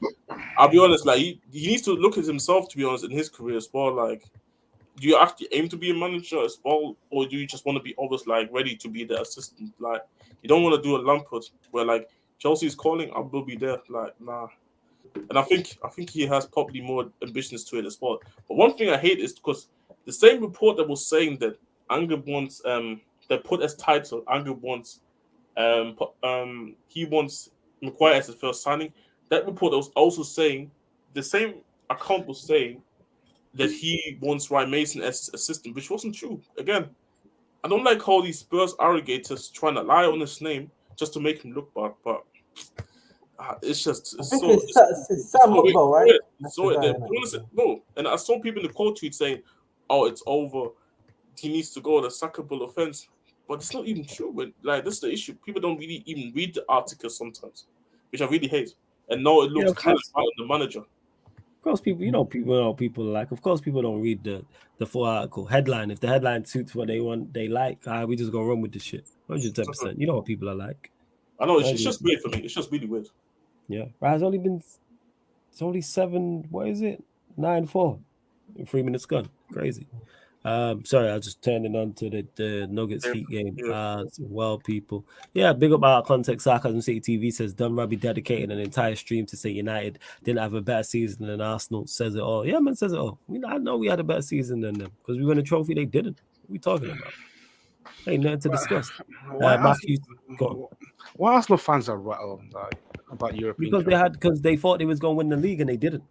I'll be honest, like he needs to look at himself, to be honest, in his career as well. Like, do you actually aim to be a manager as well, or do you just want to be always like ready to be the assistant? Like, you don't want to do a Lampard where like Chelsea's calling, I will be there. Like, nah. And I think he has probably more ambitions to it as well. But one thing I hate is because the same report that was saying that Anger wants they put as title Anger wants he wants McGuire as his first signing. That report was also saying the same account was saying that he wants Ryan Mason as his assistant, which wasn't true. Again, I don't like how these Spurs arrogators trying to lie on his name just to make him look bad, but it's just it's Sam Rockwell, right? No, and I saw people in the quote tweet saying, "Oh, it's over. He needs to go on a sackable offense," but it's not even true. But like, that's the issue. People don't really even read the article sometimes, which I really hate. And now it looks kind of bad on the manager. Of course, people like. Of course, people don't read the full article headline. If the headline suits what they want, they like. We just go run with the shit. 110%. You know what people are like. I know it's just weird for me. It's just really weird. Yeah, right. It's only 7. What is it? 9-4. 3 minutes gone. Crazy. Sorry, I just turned it on to the Nuggets Heat game as well, people. Yeah, big up our context. Sarcasm City TV says Dunrabi dedicated an entire stream to say United didn't have a better season than Arsenal. Says it all. Yeah, man, says it all. I know we had a better season than them because we won a trophy. They didn't. What are we talking about? Ain't nothing to discuss. Matthew, why Arsenal fans are rattled about European? Because they thought they was going to win the league and they didn't.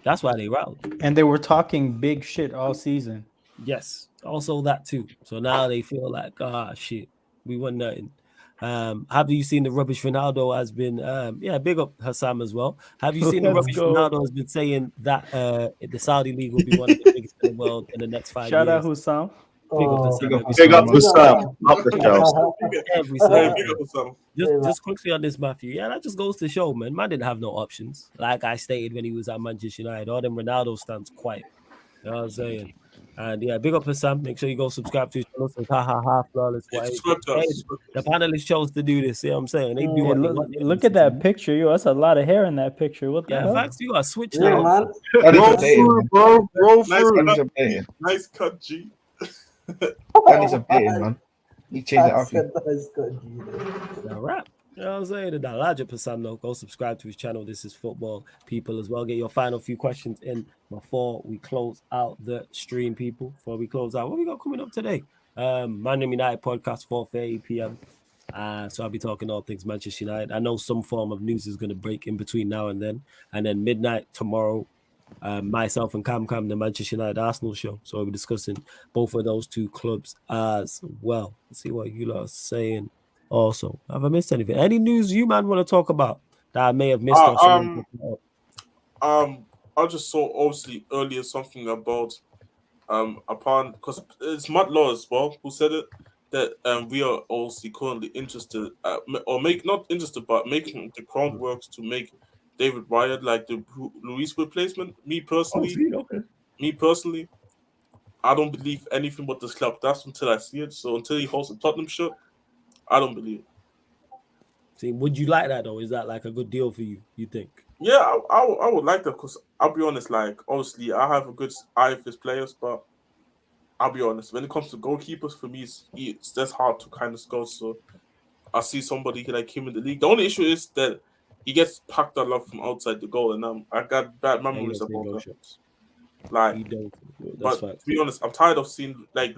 That's why they rattled. And they were talking big shit all season. Yes, also that too. So now they feel like, shit, we won nothing. Have you seen the rubbish Ronaldo has been? Big up Hassam as well. Have you seen the rubbish Ronaldo has been saying that the Saudi league will be one of the biggest in the world in the next 5 years? Shout out Hussam. Big up Hussam. Up the Hussam. Just quickly on this, Matthew. Yeah, that just goes to show, man. Man didn't have no options. Like I stated when he was at Manchester United, all them Ronaldo stands quiet. You know what I'm saying? And yeah, big up for Sam. Make sure you go subscribe to his channel. So flawless. The panelists chose to do this. You know what I'm saying? They do look at that picture, yo. That's a lot of hair in that picture. What the hell? Facts, you got switch now, man. Roll through, bro. Roll through. Nice cut, G. That needs updating, man. You change it up. All right. You know what I'm saying? The larger percent though, go subscribe to his channel. This is football, people, as well. Get your final few questions in before we close out the stream, people. Before we close out, what we got coming up today? Man United podcast, 4:30 p.m. So I'll be talking all things Manchester United. I know some form of news is going to break in between now and then. And then midnight tomorrow, myself and Cam, the Manchester United Arsenal show. So we'll be discussing both of those two clubs as well. Let's see what you lot are saying. Also, have I missed anything? Any news you man want to talk about that I may have missed? I just saw obviously earlier something about upon because it's Matt Law as well who said it that we are also currently interested, not interested, but making the groundwork to make David Raya like the Luis replacement. Me personally, I don't believe anything but this club. That's until I see it. So until he holds a Tottenham shirt, I don't believe it. See, would you like that though? Is that like a good deal for you? You think? Yeah, I would like that because I'll be honest. Like, obviously, I have a good eye for his players, but I'll be honest. When it comes to goalkeepers, for me, it's that's hard to kind of score. So I see somebody like him in the league. The only issue is that he gets packed a lot from outside the goal, and I got bad memories about that. Shots. Like, He don't. but to be honest, I'm tired of seeing like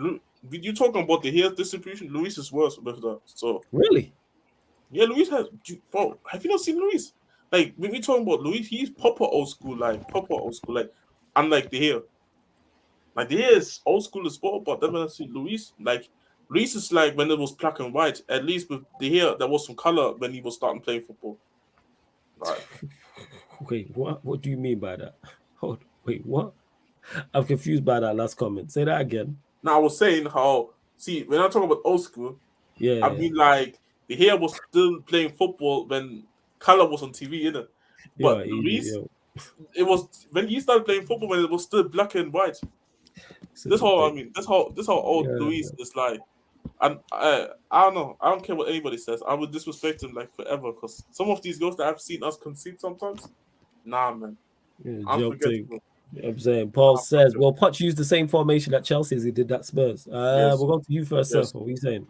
you talking about the hair distribution. Luis is worse with that. So really, yeah, Luis has. Bro, have you not seen Luis? Like when we talking about Luis, he's proper old school. Like unlike the hair. Like the hair is old school as well, but then when I see Luis, like Luis is like when it was black and white. At least with the hair, there was some color when he was starting playing football. Right. Wait, what? What do you mean by that? Wait, what? I'm confused by that last comment. Say that again. Now I was saying how when I talk about old school, I mean like the hair was still playing football when color was on TV, innit? But Luis, it was when he started playing football when it was still black and white. That's how I mean. That's how old Luis is like. And I don't know. I don't care what anybody says. I would disrespect him like forever because some of these goals that I've seen us concede sometimes, nah, man. I'm forgetting. I'm saying Paul says, well, Poch used the same formation at Chelsea as he did at Spurs. We'll go to you first, Seth. What are you saying?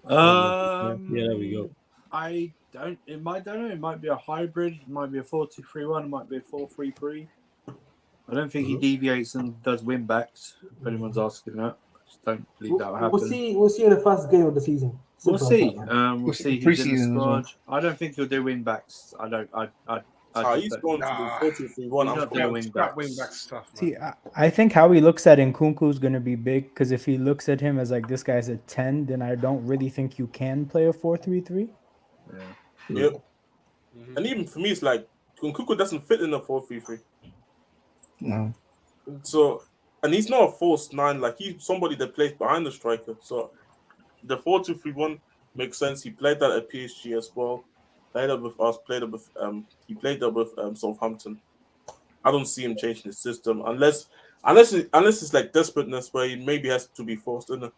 Yeah, there we go. I don't know. It might be a hybrid. It might be a 4-2-3-1. It might be a 4-3-3. I don't think he deviates and does win backs. If anyone's asking that, I just don't believe that will happen. We'll see in the first game of the season. We'll see. We'll see who's in the squad. I don't think he'll do win backs. I don't. He's going to do 4-2-3-1. I'm doing wing back stuff. See, I think how he looks at Nkunku is going to be big because if he looks at him as like this guy's a 10, then I don't really think you can play a 4-3-3. Yeah. Yep. Mm-hmm. And even for me, it's like Nkunku doesn't fit in a 4-3-3. No. So, and he's not a false 9. Like he's somebody that plays behind the striker. So, the 4-2-3-1 makes sense. He played that at PSG as well. Played that with us. He played that with Southampton. I don't see him changing the system unless it's like desperateness where he maybe has to be forced in it.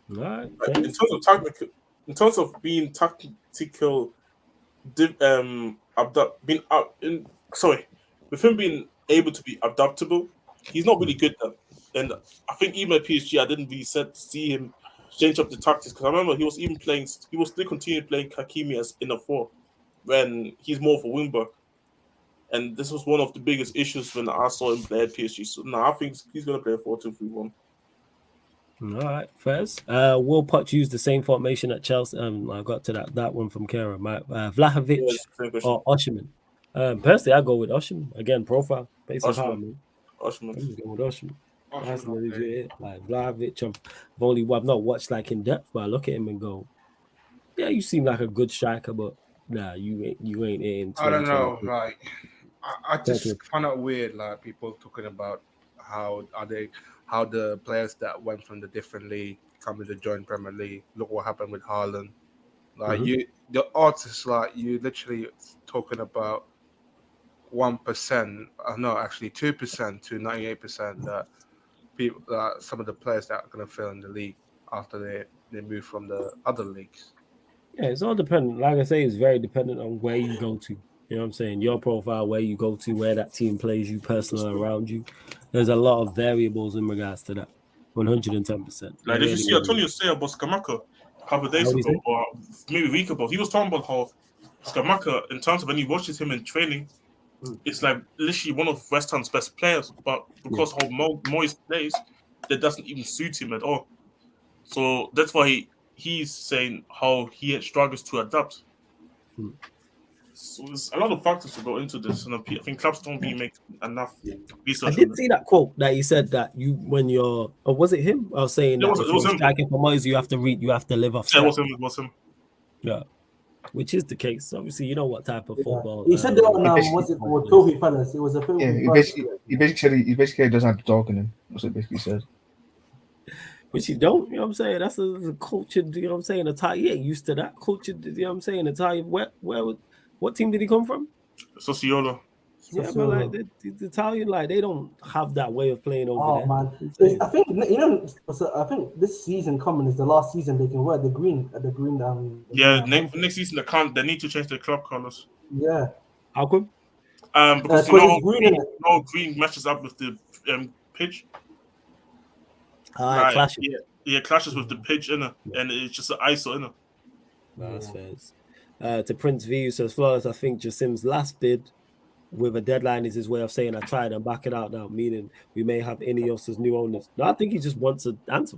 Right. In terms of being tactical, with him being able to be adaptable, he's not really good at that. And I think even at PSG, I didn't really see him change up the tactics because I remember he was still continuing playing Hakimi as in a 4 when he's more of a wing back. And this was one of the biggest issues when I saw him play at PSG. So now I think he's going to play a 4-2-3-1. All right, Fez. Will Poch use the same formation at Chelsea? I got to that one from Kara. Vlahovic or Osimhen? Personally, I go with Osimhen. Again, profile. Osimhen. I'm going with Osimhen. That's legit. Like Vlahovic, I've not watched like in depth, but I look at him and go, yeah, you seem like a good striker, but nah, you ain't in. I don't know. Like, I just find it weird. Like people talking about how the players that went from the different league coming to join Premier League. Look what happened with Haaland. Like the odds is like you literally talking about 1%. No, actually 2% to 98% that people, some of the players that are going to fail in the league after they move from the other leagues. Yeah, it's all dependent. Like I say, it's very dependent on where you go to. You know what I'm saying? Your profile, where you go to, where that team plays you, personally around you. There's a lot of variables in regards to that. 110%. Like, did you see Antonio say about Scamacca a couple of days ago, or maybe a week ago? He was talking about how Scamacca, in terms of when he watches him in training, it's like literally one of West Ham's best players, but because how Moyes plays, that doesn't even suit him at all. So that's why he's saying how he struggles to adapt. So there's a lot of factors to go into this, and I think clubs don't really make enough research. I did see that quote that he said that when you're, or was it him? I was saying it was him. Striking for Moyes, you have to live off. Yeah, it was him. Yeah, which is the case. Obviously, you know what type of football. He said that on was it with Toby Fellas? It was a film. Yeah, he basically doesn't have the dog in him. That's what it basically says. Which you don't, you know what I'm saying? That's a cultured, you know what I'm saying? Italian, he ain't used to that cultured, you know what I'm saying? Italian, what team did he come from? Sassuolo. Yeah, but like the Italian, like they don't have that way of playing over there. Man, I think I think this season coming is the last season they can wear the green. Yeah, next season they need to change their club colors. Yeah. How come? Because green matches up with the pitch. It clashes. Yeah, it clashes with the pitch and it's just an ISO in it. That's fair. To Prince V says Flores, I think Jassim's last bid with a deadline is his way of saying I tried and back it out now, meaning we may have Ineos as new owners. No, I think he just wants an answer.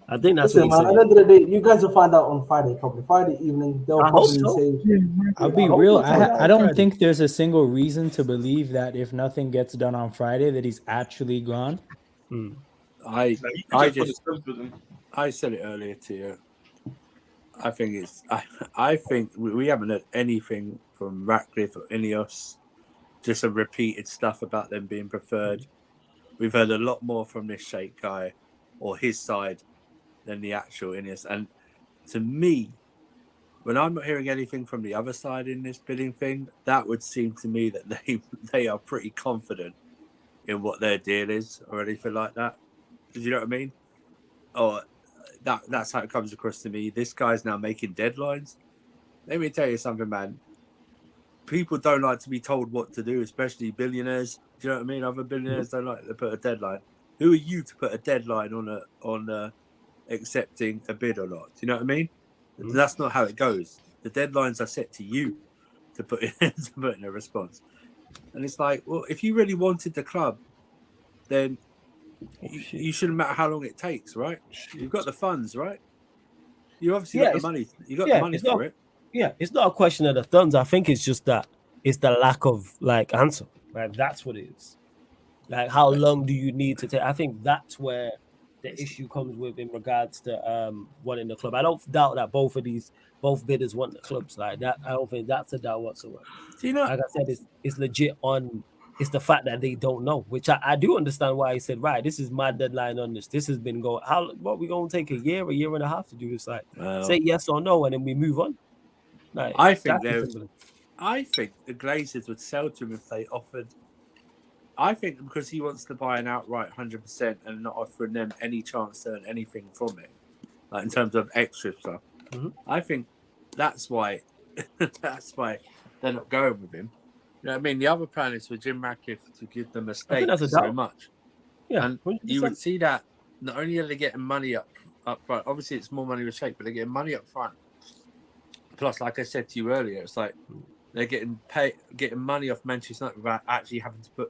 I think that's what he said. At the end of the day, you guys will find out on Friday, probably Friday evening. They'll probably say. I'll be real. I don't think there's a single reason to believe that if nothing gets done on Friday, that he's actually gone. I said it earlier to you. I think we haven't heard anything from Ratcliffe or Ineos. Just some repeated stuff about them being preferred. We've heard a lot more from this Sheikh guy or his side than the actual Ineos. And to me, when I'm not hearing anything from the other side in this bidding thing, that would seem to me that they are pretty confident in what their deal is or anything like that. Do you know what I mean? Or that's how it comes across to me. This guy's now making deadlines. Let me tell you something, man. People don't like to be told what to do, especially billionaires. Do you know what I mean? Other billionaires don't like to put a deadline. Who are you to put a deadline on accepting a bid or not? Do you know what I mean? That's not how it goes. The deadlines are set to you to put in a response. And it's like, well, if you really wanted the club, then you shouldn't matter how long it takes, right? You've got the funds, right? You obviously got the money. You got the money for it. Yeah, it's not a question of the funds. I think it's just that it's the lack of like answer. Right, that's what it is. Like, how long do you need to take? I think that's where the issue comes with in regards to wanting the club. I don't doubt that both bidders want the clubs like that. I don't think that's a doubt whatsoever. Do you know? Like I said, it's legit on. It's the fact that they don't know, which I do understand why he said, right, this is my deadline on this. This has been going. What we gonna take a year and a half to do this? Like, say yes or no, and then we move on. Like, I think the Glazers would sell to him if they offered. I think because he wants to buy an outright 100% and not offering them any chance to earn anything from it, like in terms of extra stuff. I think that's why they're not going with him. You know what I mean? The other plan is for Jim Ratcliffe to give them a stake so much. Yeah, and 100%. You would see that not only are they getting money up front, obviously it's more money with Sheikh, but they're getting money up front. Plus, like I said to you earlier, it's like they're getting money off Manchester United without actually having to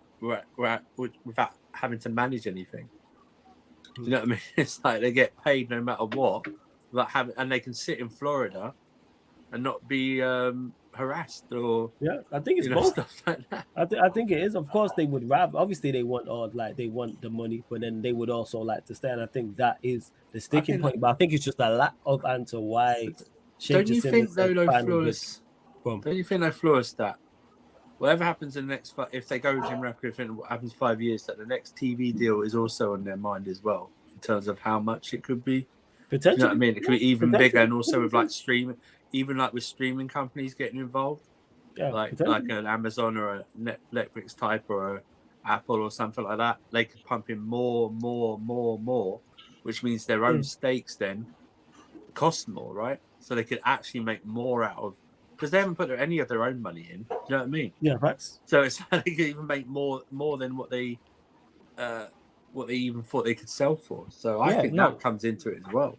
without having to manage anything. Do you know what I mean? It's like they get paid no matter what, and they can sit in Florida and not be harassed or I think it's both stuff like that. I think it is. Of course, they would rather. Obviously, they want the money, but then they would also like to stay. And I think that is the sticking point. But I think it's just a lack of answer why. Don't you think though, Flores? Don't you think though, Flores, that whatever happens in the next, if they go with Jim Ratcliffe and what happens 5 years, that the next TV deal is also on their mind as well in terms of how much it could be. Potentially, you know what I mean? It could be even bigger, and also with like streaming, even like with streaming companies getting involved, like an Amazon or a Netflix type or a Apple or something like that. They could pump in more, which means their own stakes then cost more, right? So they could actually make more out of, because they haven't put any of their own money in. Do you know what I mean? Yeah, facts. So it's they could even make more than what they even thought they could sell for. So I think that comes into it as well.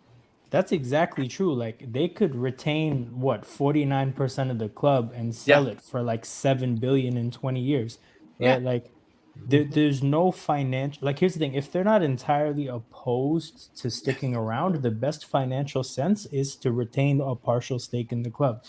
That's exactly true. Like they could retain 49% of the club and sell it for like $7 billion in 20 years. Right? Yeah. Like there's no financial. Like here's the thing: if they're not entirely opposed to sticking around, the best financial sense is to retain a partial stake in the club.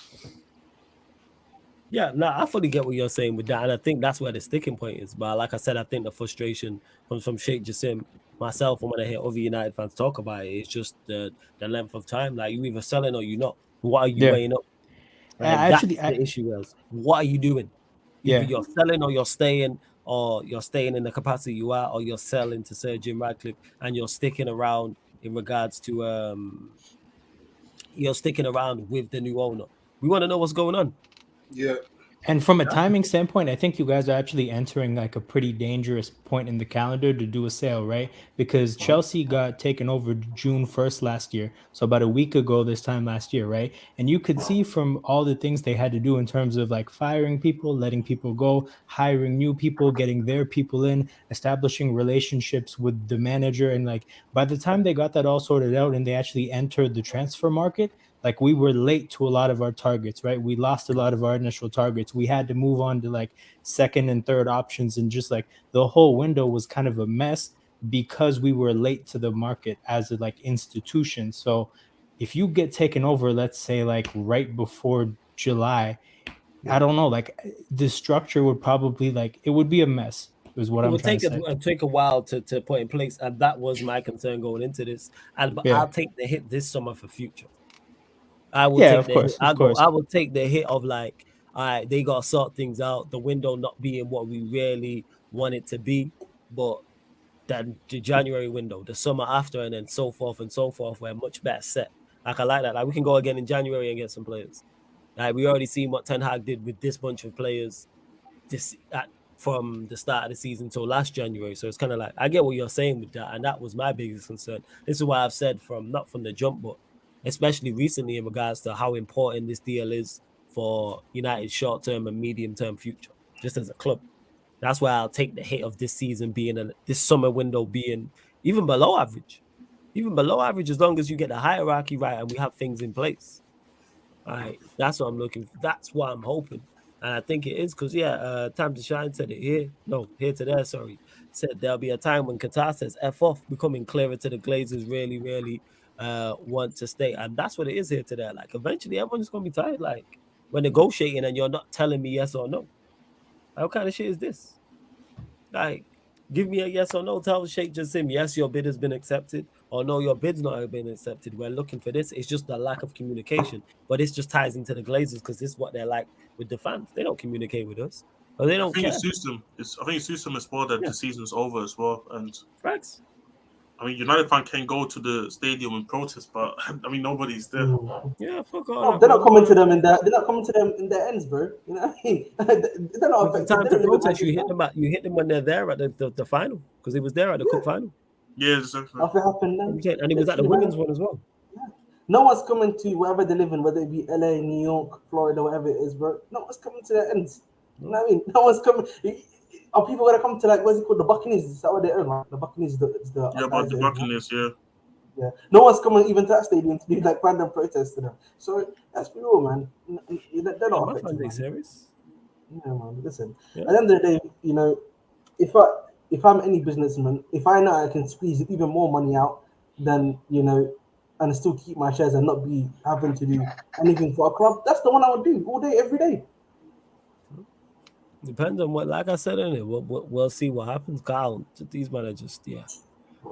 Yeah, no, I fully get what you're saying with that, and I think that's where the sticking point is. But like I said, I think the frustration comes from Sheikh Jassim, myself, and when I hear other United fans talk about it, it's just the length of time. Like you either selling or you're not. What are you weighing up? Right? That's the issue is what are you doing? Either you're selling or you're staying in the capacity you are, or you're selling to Sir Jim Ratcliffe and you're sticking around in regards to sticking around with the new owner. We want to know what's going on. Yeah. And from a timing standpoint, I think you guys are actually entering like a pretty dangerous point in the calendar to do a sale, right? Because Chelsea got taken over June 1st last year. So about a week ago this time last year, right? And you could see from all the things they had to do in terms of like firing people, letting people go, hiring new people, getting their people in, establishing relationships with the manager. And like by the time they got that all sorted out and they actually entered the transfer market, like we were late to a lot of our targets, right? We lost a lot of our initial targets. We had to move on to like second and third options, and just like the whole window was kind of a mess because we were late to the market as a like institution. So if you get taken over, let's say like right before July, I don't know, like the structure would probably like it would be a mess. Is what It I'm would trying to say. take a while to put in place, and that was my concern going into this. But Yeah. I'll take the hit this summer for future. I will Yeah, take of the course, hit. of course. I will take the hit of like, all right, they gotta sort things out. The window not being what we really want it to be, but then the January window, the summer after, and then so forth and so forth, we're much better set. Like I like that. Like we can go again in January and get some players. Like we already seen what Ten Hag did with this bunch of players from the start of the season till last January. So it's kind of like I get what you're saying with that, and that was my biggest concern. This is why I've said not from the jump, but especially recently in regards to how important this deal is for United's short-term and medium-term future, just as a club. That's why I'll take the hit of this season being this summer window being even below average, as long as you get the hierarchy right and we have things in place. All right, that's what I'm looking for. That's what I'm hoping. And I think it is because, Time to Shine said it here. No, here to there, sorry. Said there'll be a time when Qatar says F off, becoming clearer to the Glazers really, really want to stay. And that's what it is here to there. Like, eventually, everyone's going to be tired. Like, we're negotiating and you're not telling me yes or no. What kind of shit is this? Like, give me a yes or no. Tell Sheikh Jassim, yes, your bid has been accepted, or no, your bid's not been accepted. We're looking for this. It's just the lack of communication. But this just ties into the Glazers because this is what they're like with the fans. They don't communicate with us. Or they don't care. It suits them. I think it suits them as well that the season's over as well. And facts. I mean, United fan can go to the stadium and protest, but I mean, nobody's there. Yeah, fuck all. No, they're not coming to them in their. They're not coming to them in their ends, bro. You know what I mean? They're not affected. Time to protest. You hit them. You hit them when they're there at the final because he was there at the cup final. Yeah, exactly. Nothing happened then. And he was at the women's one as well. Yeah. No one's coming to wherever they live in, whether it be LA, New York, Florida, whatever it is, bro. No one's coming to their ends. You know what I mean? No one's coming. Are people gonna come to like what's it called? The Buccaneers? Is that what they own? Right? The Buccaneers is the but the Buccaneers, yeah. No one's coming even to that stadium to do like random protests to them. So that's real, man. They're not affected. They serious? Yeah, man. Listen. At the end of the day, you know, if I'm any businessman, if I know I can squeeze even more money out, then you know, and still keep my shares and not be having to do anything for a club, that's the one I would do all day, every day. Depends on what, like I said in it, we'll see what happens. Carl, these men are just, And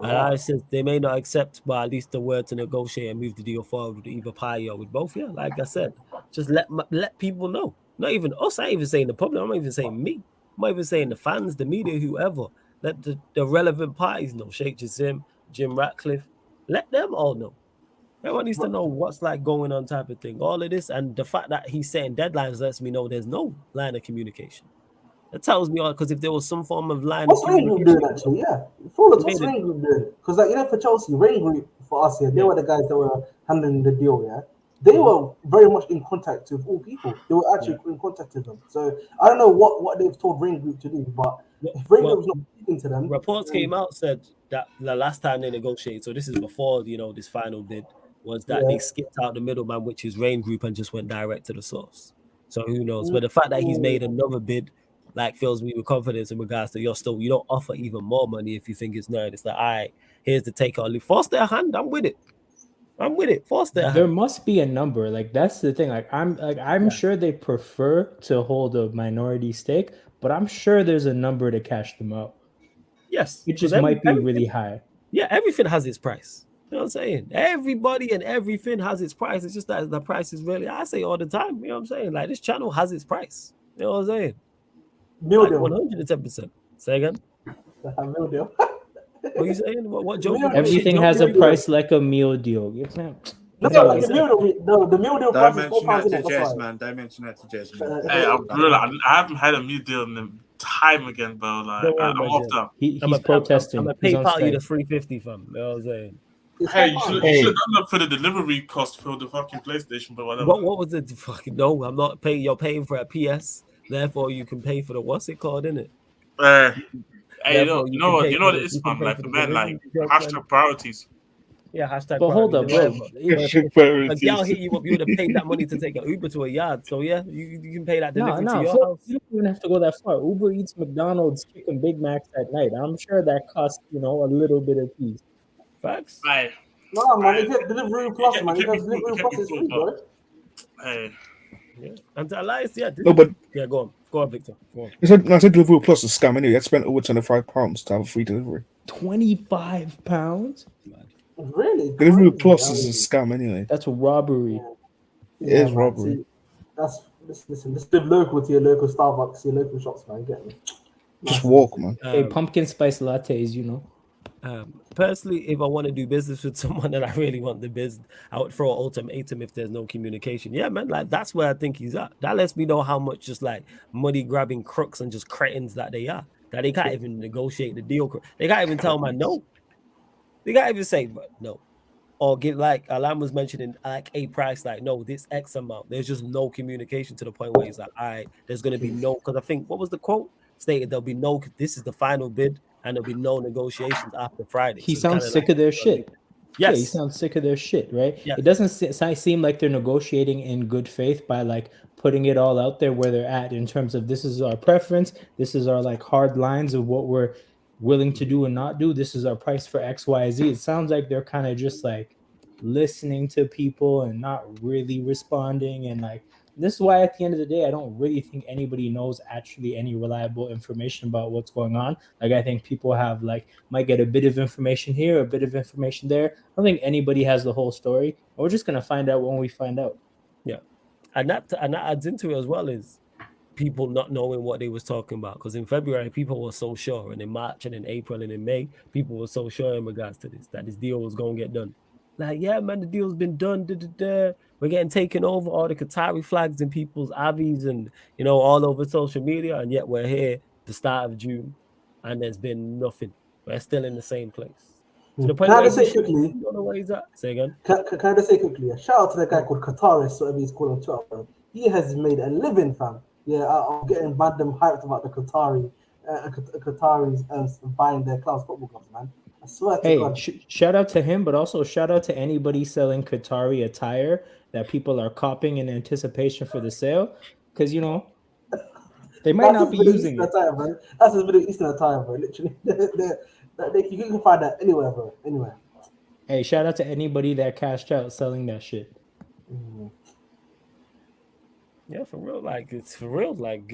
I said they may not accept, but at least the word to negotiate and move the deal forward with either party or with both. Yeah, like I said, just let people know. Not even us. I ain't even saying the public. I'm not even saying me. I'm not even saying the fans, the media, whoever. Let the relevant parties know. Sheikh Jassim, Jim Ratcliffe. Let them all know. Everyone needs to know what's like going on, type of thing. All of this, and the fact that he's setting deadlines lets me know there's no line of communication. That tells me all, because if there was some form of line what's of Rain Group doing actually? Yeah, what's Rain Group doing? Because like, you know, for Chelsea, Rain Group for us here, they were the guys that were handling the deal. Yeah, they were very much in contact with all people. They were actually in contact with them. So I don't know what they've told Rain Group to do, but if Rain Group's not speaking to them, reports came out said that the last time they negotiated, so this is before this final bid, was that they skipped out the middleman, which is Rain Group, and just went direct to the source. So who knows? But the fact that he's made another bid, like, fills me with confidence in regards to you don't offer even more money if you think it's nerd. It's like, all right, here's the take or leave. Force their hand. I'm with it. Force their hand. There must be a number. Like, that's the thing. I'm sure they prefer to hold a minority stake, but I'm sure there's a number to cash them out. Yes. It just might be really high. Yeah, everything has its price. You know what I'm saying? Everybody and everything has its price. It's just that the price is really, I say all the time, you know what I'm saying? Like, this channel has its price. You know what I'm saying? Like 110%. Say again? Real deal. What are you saying? What joke? Meal- Everything has a price like a meal deal. You can't. No, That's what like he the said. meal deal Don't price is mention £4, that to isn't it? That's Jez, why. man. Don't mention that to Jez, man. Hey, I'm real. I haven't had a meal deal in time again, bro. Like, Don't worry I'm about off it. that. He's protesting. I'm a He's on PayPal you the strike. $350 fam. You know what I'm saying? It's Hey, you £4. should Hey. have done that for the delivery cost for the fucking PlayStation, but whatever. What was it? Fucking no, I'm not paying. You're paying for a PS, therefore you can pay for the what's it called, innit? Hey, Therefore, you can know what? pay You know for what the- it is, you can man. pay Like, for the man, like delivery jokes, man. hashtag priorities. Yeah, hashtag. But hold up, priorities, bro. whatever. If y'all hit you up, you would have paid that money to take an Uber to a yard. So yeah, you can pay that delivery to your house. You don't even have to go that far. Uber Eats, McDonald's, chicken Big Macs at night. I'm sure that costs a little bit of fees. Facts. Hey, No, man, you get Delivery Plus, man. You get me get through, Delivery get Plus me is through, free, bro. hey. Yeah. And to Elias, yeah. No, but Yeah, go on, Victor. Go on. I said Deliveroo Plus is a scam anyway. I spent over £25 to have a free delivery. £25? Really? Deliveroo Crazy. Plus is a scam anyway. That's a robbery. It is man, robbery. see, listen. Just live local to your local Starbucks, your local shops, man. You get me? Just walk, man. Hey, pumpkin spice lattes, Personally, if I want to do business with someone and I really want the business, I would throw an ultimatum if there's no communication. Yeah, man, like that's where I think he's at. That lets me know how much just like money grabbing crooks and just cretins that they are. That they can't even negotiate the deal. They can't even tell man no. They can't even say no. Or get like Alan was mentioning, like a price, like no, this X amount. There's just no communication to the point where he's like, all right, there's gonna be no, because I think what was the quote? Stated there'll be no, this is the final bid, and there'll be no negotiations after Friday. He So it's sounds kinda sick like, of their shit. yes. Yeah, he sounds sick of their shit, right? Yes. It doesn't seem like they're negotiating in good faith by like putting it all out there where they're at in terms of this is our preference, this is our like hard lines of what we're willing to do and not do, this is our price for X, Y, Z. It sounds like they're kind of just like listening to people and not really responding. And like this is why at the end of the day I don't really think anybody knows actually any reliable information about what's going on. Like I think people have like might get a bit of information here, a bit of information there. I don't think anybody has the whole story. We're just gonna find out when we find out. Yeah, and that adds into it as well is people not knowing what they was talking about, because in February people were so sure, and in March and in April and in May people were so sure in regards to this that this deal was gonna get done. Like, yeah, man, the deal's been done. We're getting taken over, all the Qatari flags in people's avis and all over social media, and yet we're here the start of June and there's been nothing. We're still in the same place. To the point Can I where just say quickly? you don't know where he's at. Say again. Can I just say quickly? A shout out to the guy called Qataris, whatever he's called on Twitter. Bro. He has made a living, fam. Yeah, I'm getting them hyped about the Qataris buying their clubs, football clubs, man. I swear to God. Shout out to him, but also shout out to anybody selling Qatari attire that people are copying in anticipation for the sale, because they might not be using it. Attire, bro. That's a Middle Eastern attire, bro. Literally, you can find that anywhere, bro. Anywhere. Hey, shout out to anybody that cashed out selling that shit. Yeah, for real. Like, it's for real. Like,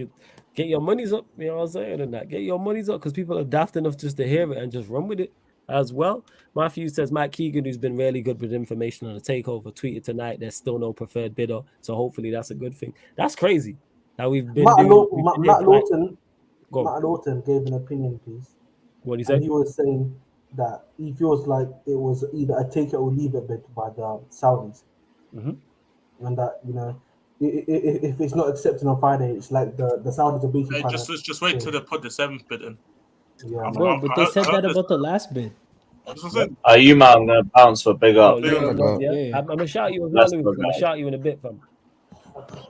get your monies up. You know what I'm saying? And that get your monies up, because people are daft enough just to hear it and just run with it as well. Matthew says Mike Keegan, who's been really good with information on the takeover, tweeted tonight there's still no preferred bidder. So hopefully that's a good thing. That's crazy. That we've been Matt doing. Matt Lawton gave an opinion piece. What did he say? He was saying that he feels like it was either a take it or leave it bid by the Saudis, and that if it's not accepted on Friday, it's like the Saudis are basically Just wait till they put the 7th bid in. Yeah, bro, but they said that about the last bid. Are you man gonna bounce for big up? Yeah. I'm gonna shout you as well. I'm gonna shout you in a bit, fam.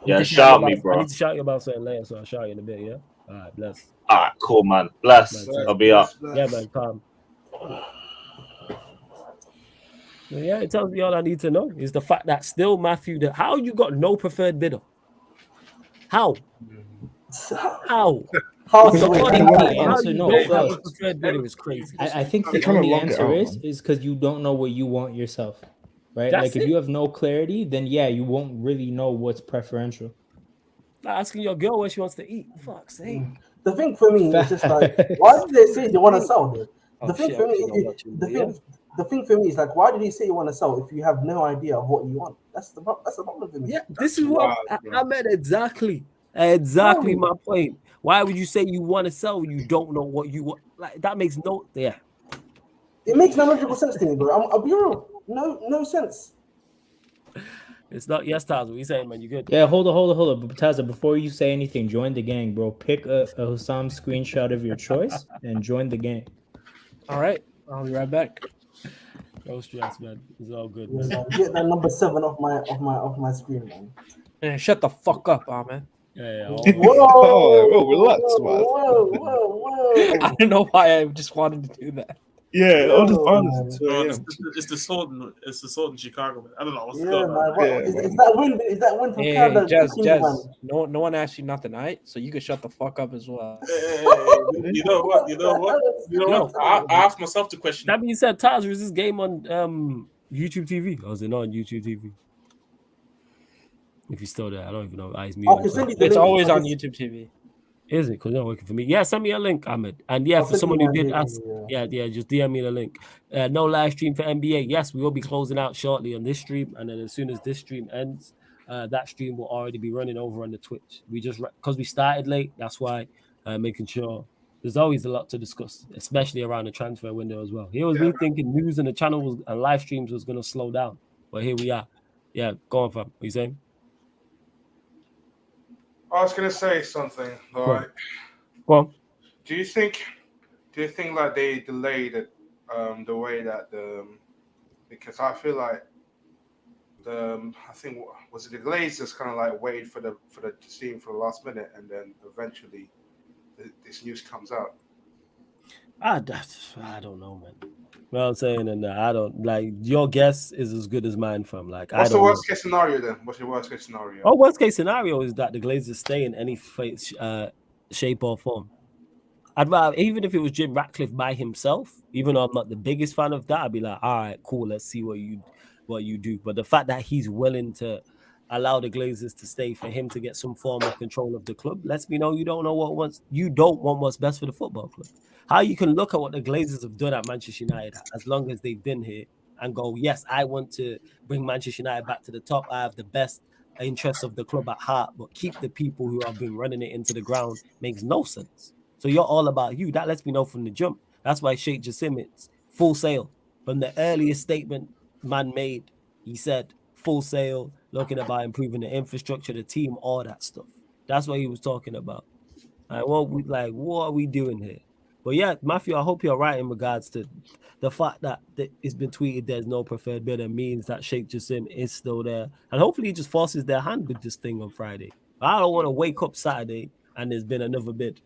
Yeah, shout me, bro. I need to shout you about something later, so I'll shout you in a bit. Yeah. All right, bless. All right, cool, man. Bless. I'll be up. Yeah, man. Calm. Yeah, it tells me all I need to know is the fact that still Matthew, how you got no preferred bidder? How? The answer, no. Preferred bidder is crazy. I think the only answer is because you don't know what you want yourself, right? That's like if you have no clarity, then yeah, you won't really know what's preferential. Like asking your girl where she wants to eat. Fuck's sake. The thing for me is just like, why did they say they want to sell, dude? The thing for me is like, why did he say you want to sell if you have no idea of what you want? That's the problem for me. Yeah, this is what I meant exactly my point. Why would you say you want to sell when you don't know what you want? Like that makes no It makes no logical sense to me, bro. I'll be real. No sense. It's not. Yes, Taz. What you saying, man? You good? Yeah, hold on. But Taza, before you say anything, join the gang, bro. Pick a Hussam screenshot of your choice and join the gang. All right, I'll be right back. No stress, man. It's all good, Yeah, man. man. Get that number 7 off my screen, man. Man, shut the fuck up, Ahmed. Yeah. Oh, relax, man. Whoa. I don't know why I just wanted to do that. Yeah, Yo, all the man. violence. No, it's the sword. It's the sword in Chicago, man. I don't know what's Yeah, going man. on. What, Yeah, is man. that win from Hey, Canada? Jazz, Queens, man? no one asked you nothing, alright? So you can shut the fuck up as well. Hey, you know what? I asked myself the question. That being said, Taz, was this game on YouTube TV? Or was it not on YouTube TV? If you're still there, I don't even know. He's I muted can send himself. you the It's link. always on YouTube TV. Is it? Because it's not working for me. Yeah, send me a link, Ahmed. And yeah, I'll for send someone you who my did link, ask, yeah. yeah, just DM me the link. No live stream for NBA. Yes, we will be closing out shortly on this stream, and then as soon as this stream ends, that stream will already be running over on the Twitch. We just because we started late, that's why making sure there's always a lot to discuss, especially around the transfer window as well. Here was me thinking news and the channel was, and live streams was going to slow down, but here we are. Yeah, go on, fam. What you saying? I was gonna say something. All right. Well, Do you think like they delayed it the way that because I feel like I think was it the Glazers kind of like waited for the team for the last minute and then eventually this news comes out. I don't know, man. Well, I'm saying, and I don't like your guess is as good as mine, fam. Like, What's I the don't worst know. case scenario then? What's your worst case scenario? Oh, worst case scenario is that the Glazers stay in any shape or form. I'd rather, even if it was Jim Ratcliffe by himself, even though I'm not the biggest fan of that, I'd be like, all right, cool, let's see what you do. But the fact that he's willing to allow the Glazers to stay for him to get some form of control of the club lets me know you don't want what's best for the football club. How you can look at what the Glazers have done at Manchester United as long as they've been here and go, yes, I want to bring Manchester United back to the top. I have the best interests of the club at heart, but keep the people who have been running it into the ground makes no sense. So you're all about you. That lets me know from the jump. That's why Sheikh Jassim, it's full sail. From the earliest statement man made, he said full sail, looking about improving the infrastructure, the team, all that stuff. That's what he was talking about. What are we doing here? But yeah, Matthew, I hope you're right in regards to the fact that it's been tweeted there's no preferred bidder means that Sheikh Jassim is still there. And hopefully he just forces their hand with this thing on Friday. I don't want to wake up Saturday and there's been another bid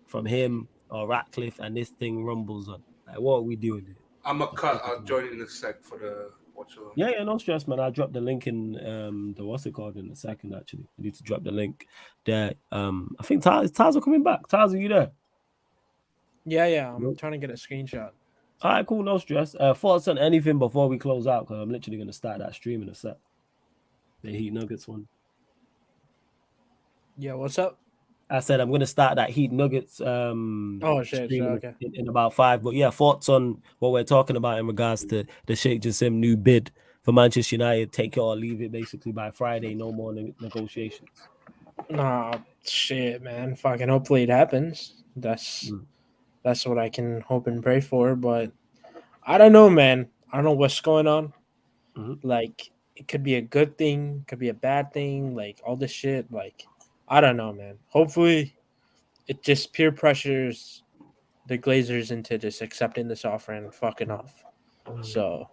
from him or Ratcliffe and this thing rumbles on. Like, what are we doing here? I'm a cut. I'll join in a sec for the watch along. Yeah, no stress, man. I'll drop the link in the what's it called in a second, actually. I need to drop the link there. I think Taz are coming back. Taz, are you there? Yeah. I'm trying to get a screenshot. All right, cool, no stress. Thoughts on anything before we close out? Because I'm literally going to start that stream in a sec. The Heat Nuggets one. Yeah, what's up? I said I'm going to start that Heat Nuggets Shit, okay. in about 5. But yeah, thoughts on what we're talking about in regards to the Sheikh Jassim new bid for Manchester United. Take it or leave it basically by Friday. No more negotiations. Nah, shit, man. Fucking hopefully it happens. That's what I can hope and pray for. But I don't know, man. I don't know what's going on. Mm-hmm. Like, it could be a good thing, could be a bad thing. Like, all this shit. Like, I don't know, man. Hopefully it just peer pressures the Glazers into just accepting this offer and fucking off. So,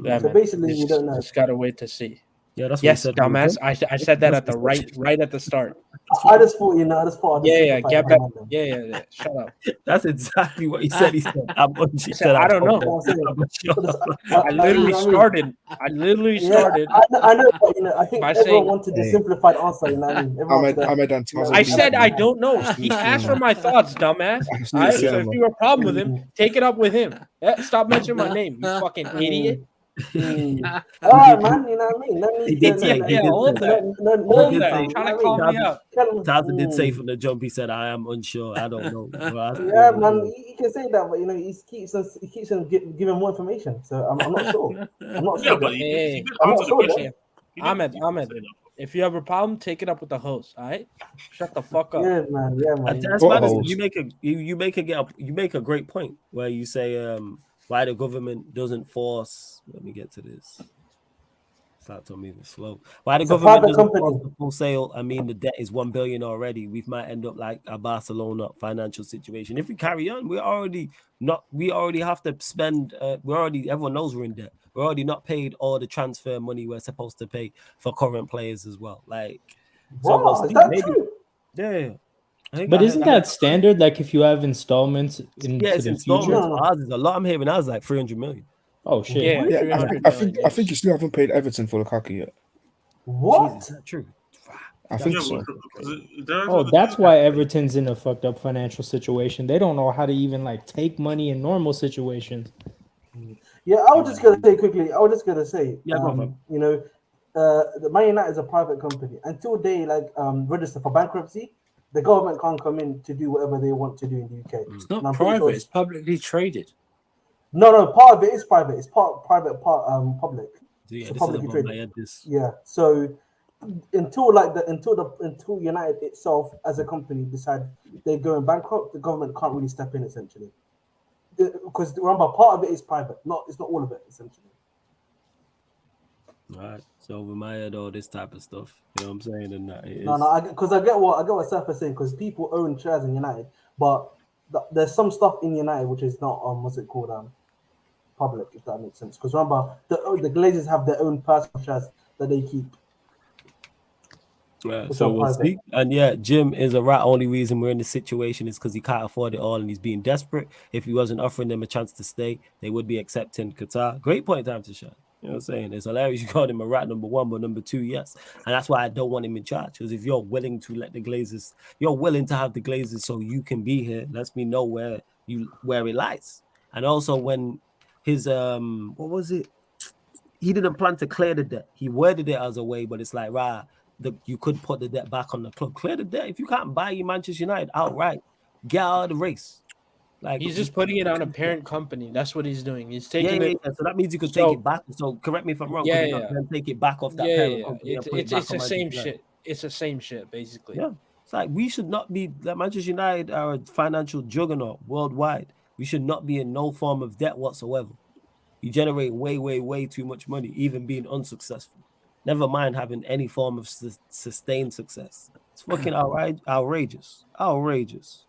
yeah, So man. basically, you don't know. Just gotta wait to see. Yeah, that's Yes, what dumbass. I said that at the right at the start. I just thought, I just thought. Yeah. Get back. Yeah. Shut up. That's exactly what he said. He said, I don't know. I literally started. I know, but I think by everyone saying- wanted the simplified answer. You know what I mean? Everyone wanted the- I said I don't know. He asked for my thoughts, dumbass. So if you have a problem with him, take it up with him. Stop mentioning my name, you fucking idiot. All right, man. You know what I mean? Let me. He did say, hold that. Hold that. Trying to call me up. Taza did say from the jump, he said, I am unsure. I don't know. Yeah, man, he can say that, but he keeps on giving more information. So I'm not sure. I'm not sure. Hey, I'm not sure. Ahmed, if you have a problem, take it up with the host. All right, shut the fuck up. Yeah, man. And that's why you make a great point where you say why the government doesn't force. Let me get to this. Start moving slow. Why the It's a government private doesn't company. force the full sale? I mean, the debt is 1 billion already. We might end up like a Barcelona financial situation. If we carry on, we already have to spend. Everyone knows we're in debt. We're already not paid all the transfer money we're supposed to pay for current players as well. Like, so we'll Wow, is see. that Maybe, true? yeah. But isn't that standard? Like if you have installments into it's the installments. future? No. Ours is a lot. I'm hearing ours like 300 million. Oh shit! Yeah, Yeah, 300 I think million, you still haven't paid Everton for Lukaku yet. What? Jesus, is that true? I think Yeah, so. Oh, that's why Everton's in a fucked up financial situation. They don't know how to even like take money in normal situations. Yeah, I was just gonna say quickly. I was just gonna say, Yeah, go on, you know, the Man United is a private company. Until they register for bankruptcy, the government can't come in to do whatever they want to do in the UK. It's not And I'm pretty private. sure It's publicly traded. no, part of it is private. It's part private, part public. So yeah, So this is publicly above traded. my head. This. Yeah. So until United itself as a company decide they're going bankrupt, the government can't really step in essentially. Because remember, part of it is private. It's not all of it essentially. All right. So over my head, all this type of stuff. You know what I'm saying? And that it is. No, I get what Seth is saying, because people own shares in United, but there's some stuff in United which is not what's it called public, if that makes sense. Because remember, the Glazers have their own personal shares that they keep. Right, Which so are we'll private. see. And yeah, Jim is a rat. Only reason we're in this situation is because he can't afford it all and he's being desperate. If he wasn't offering them a chance to stay, they would be accepting Qatar. Great point, time to shine. You know what I'm saying? It's hilarious you called him a rat, number one, but number two, yes. And that's why I don't want him in charge. Because if you're willing to let the Glazers, you're willing to have the Glazers so you can be here, lets me know where it lies. And also when his what was it? He didn't plan to clear the debt. He worded it as a way, but it's like, you could put the debt back on the club. Clear the debt. If you can't buy your Manchester United outright, get out of the race. Like he's just putting it on a parent company. That's what he's doing. He's taking it. So that means you could take it back. So correct me if I'm wrong. Then take it back off that parent company. It's the same shit. It's the same shit, basically. Yeah. It's like we should not be. Like Manchester United are a financial juggernaut worldwide. We should not be in no form of debt whatsoever. You generate way, way, way too much money, even being unsuccessful. Never mind having any form of sustained success. It's fucking outrageous. Outrageous.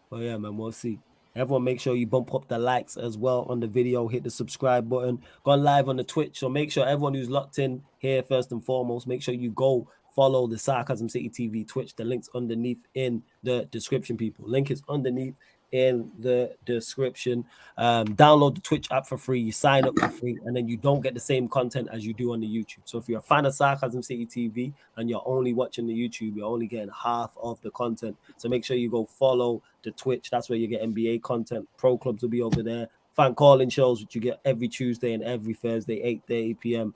But yeah, man, we'll see. Everyone make sure you bump up the likes as well on the video. Hit the subscribe button. Gone live on the Twitch. So make sure everyone who's locked in here, first and foremost, make sure you go follow the Sarcasm City TV Twitch. The link's underneath in the description, people. Link is underneath in the description. Download the Twitch app for free. You sign up for free, and then you don't get the same content as you do on the YouTube. So if you're a fan of Sarcasm City TV and you're only watching the YouTube, you're only getting half of the content. So make sure you go follow the Twitch. That's where you get NBA content. Pro clubs will be over there. Fan calling shows, which you get every Tuesday and every Thursday, 8:30 p.m.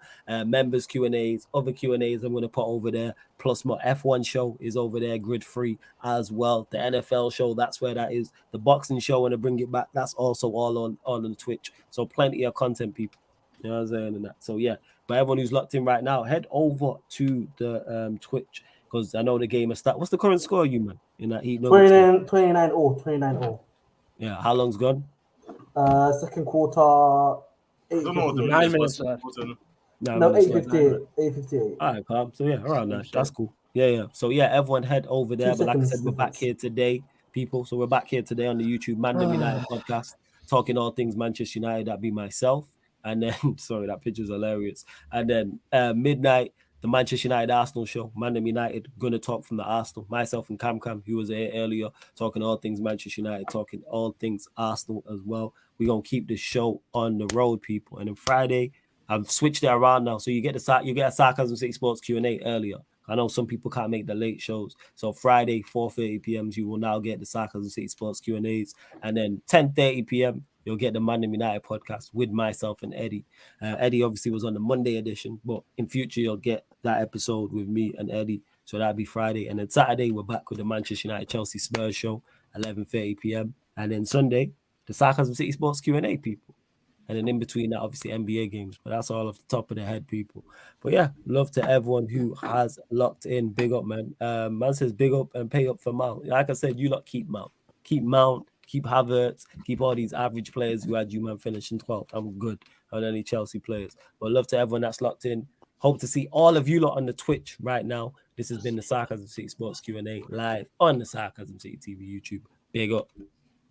Members Q&As, other Q&As I'm going to put over there. Plus my F1 show is over there, grid free as well. The NFL show, that's where that is. The boxing show, when I bring it back, that's also all on the Twitch. So plenty of content, people. You know what I'm saying? And that. So yeah, but everyone who's locked in right now, head over to the Twitch, because I know the game is start. What's the current score, you man? In that heat? 29-0. Yeah, how long's gone? Second quarter, 9 minutes left. No, 8:58. All right, calm. So yeah, around that. That's cool. Yeah. So yeah, everyone head over there. But like I said, we're back here today, people. So we're back here today on the YouTube Mandem United podcast, talking all things Manchester United. That'd be myself. And then, sorry, that picture's hilarious. And then midnight, the Manchester United Arsenal show, Mandem United, gonna talk from the Arsenal. Myself and Cam, who was here earlier, talking all things Manchester United, talking all things Arsenal as well. We're gonna keep the show on the road, people. And then Friday, I've switched it around now, so you get a Sarcasm City Sports Q&A earlier. I know some people can't make the late shows, so Friday 4:30 p.m. you will now get the Sarcasm City Sports Q&As, and then 10:30 p.m. you'll get the Mandem United podcast with myself and Eddie. Eddie obviously was on the Monday edition, but in future you'll get that episode with me and Eddie. So that'll be Friday, and then Saturday we're back with the Manchester United Chelsea Spurs show, 11:30 p.m. And then Sunday the Sarcasm City Sports Q&A, people. And then in between that, obviously NBA games, but that's all off the top of the head, people. But yeah, love to everyone who has locked in. Big up, man. Man says big up and pay up for Mount. Like I said, you lot keep Mount. Keep Mount, Keep Havertz, keep all these average players who had you man finishing 12th. I'm good on any Chelsea players. But love to everyone that's locked in. Hope to see all of you lot on the Twitch right now. This has been the Sarcasm City Sports Q&A live on the Sarcasm City TV YouTube. Big up.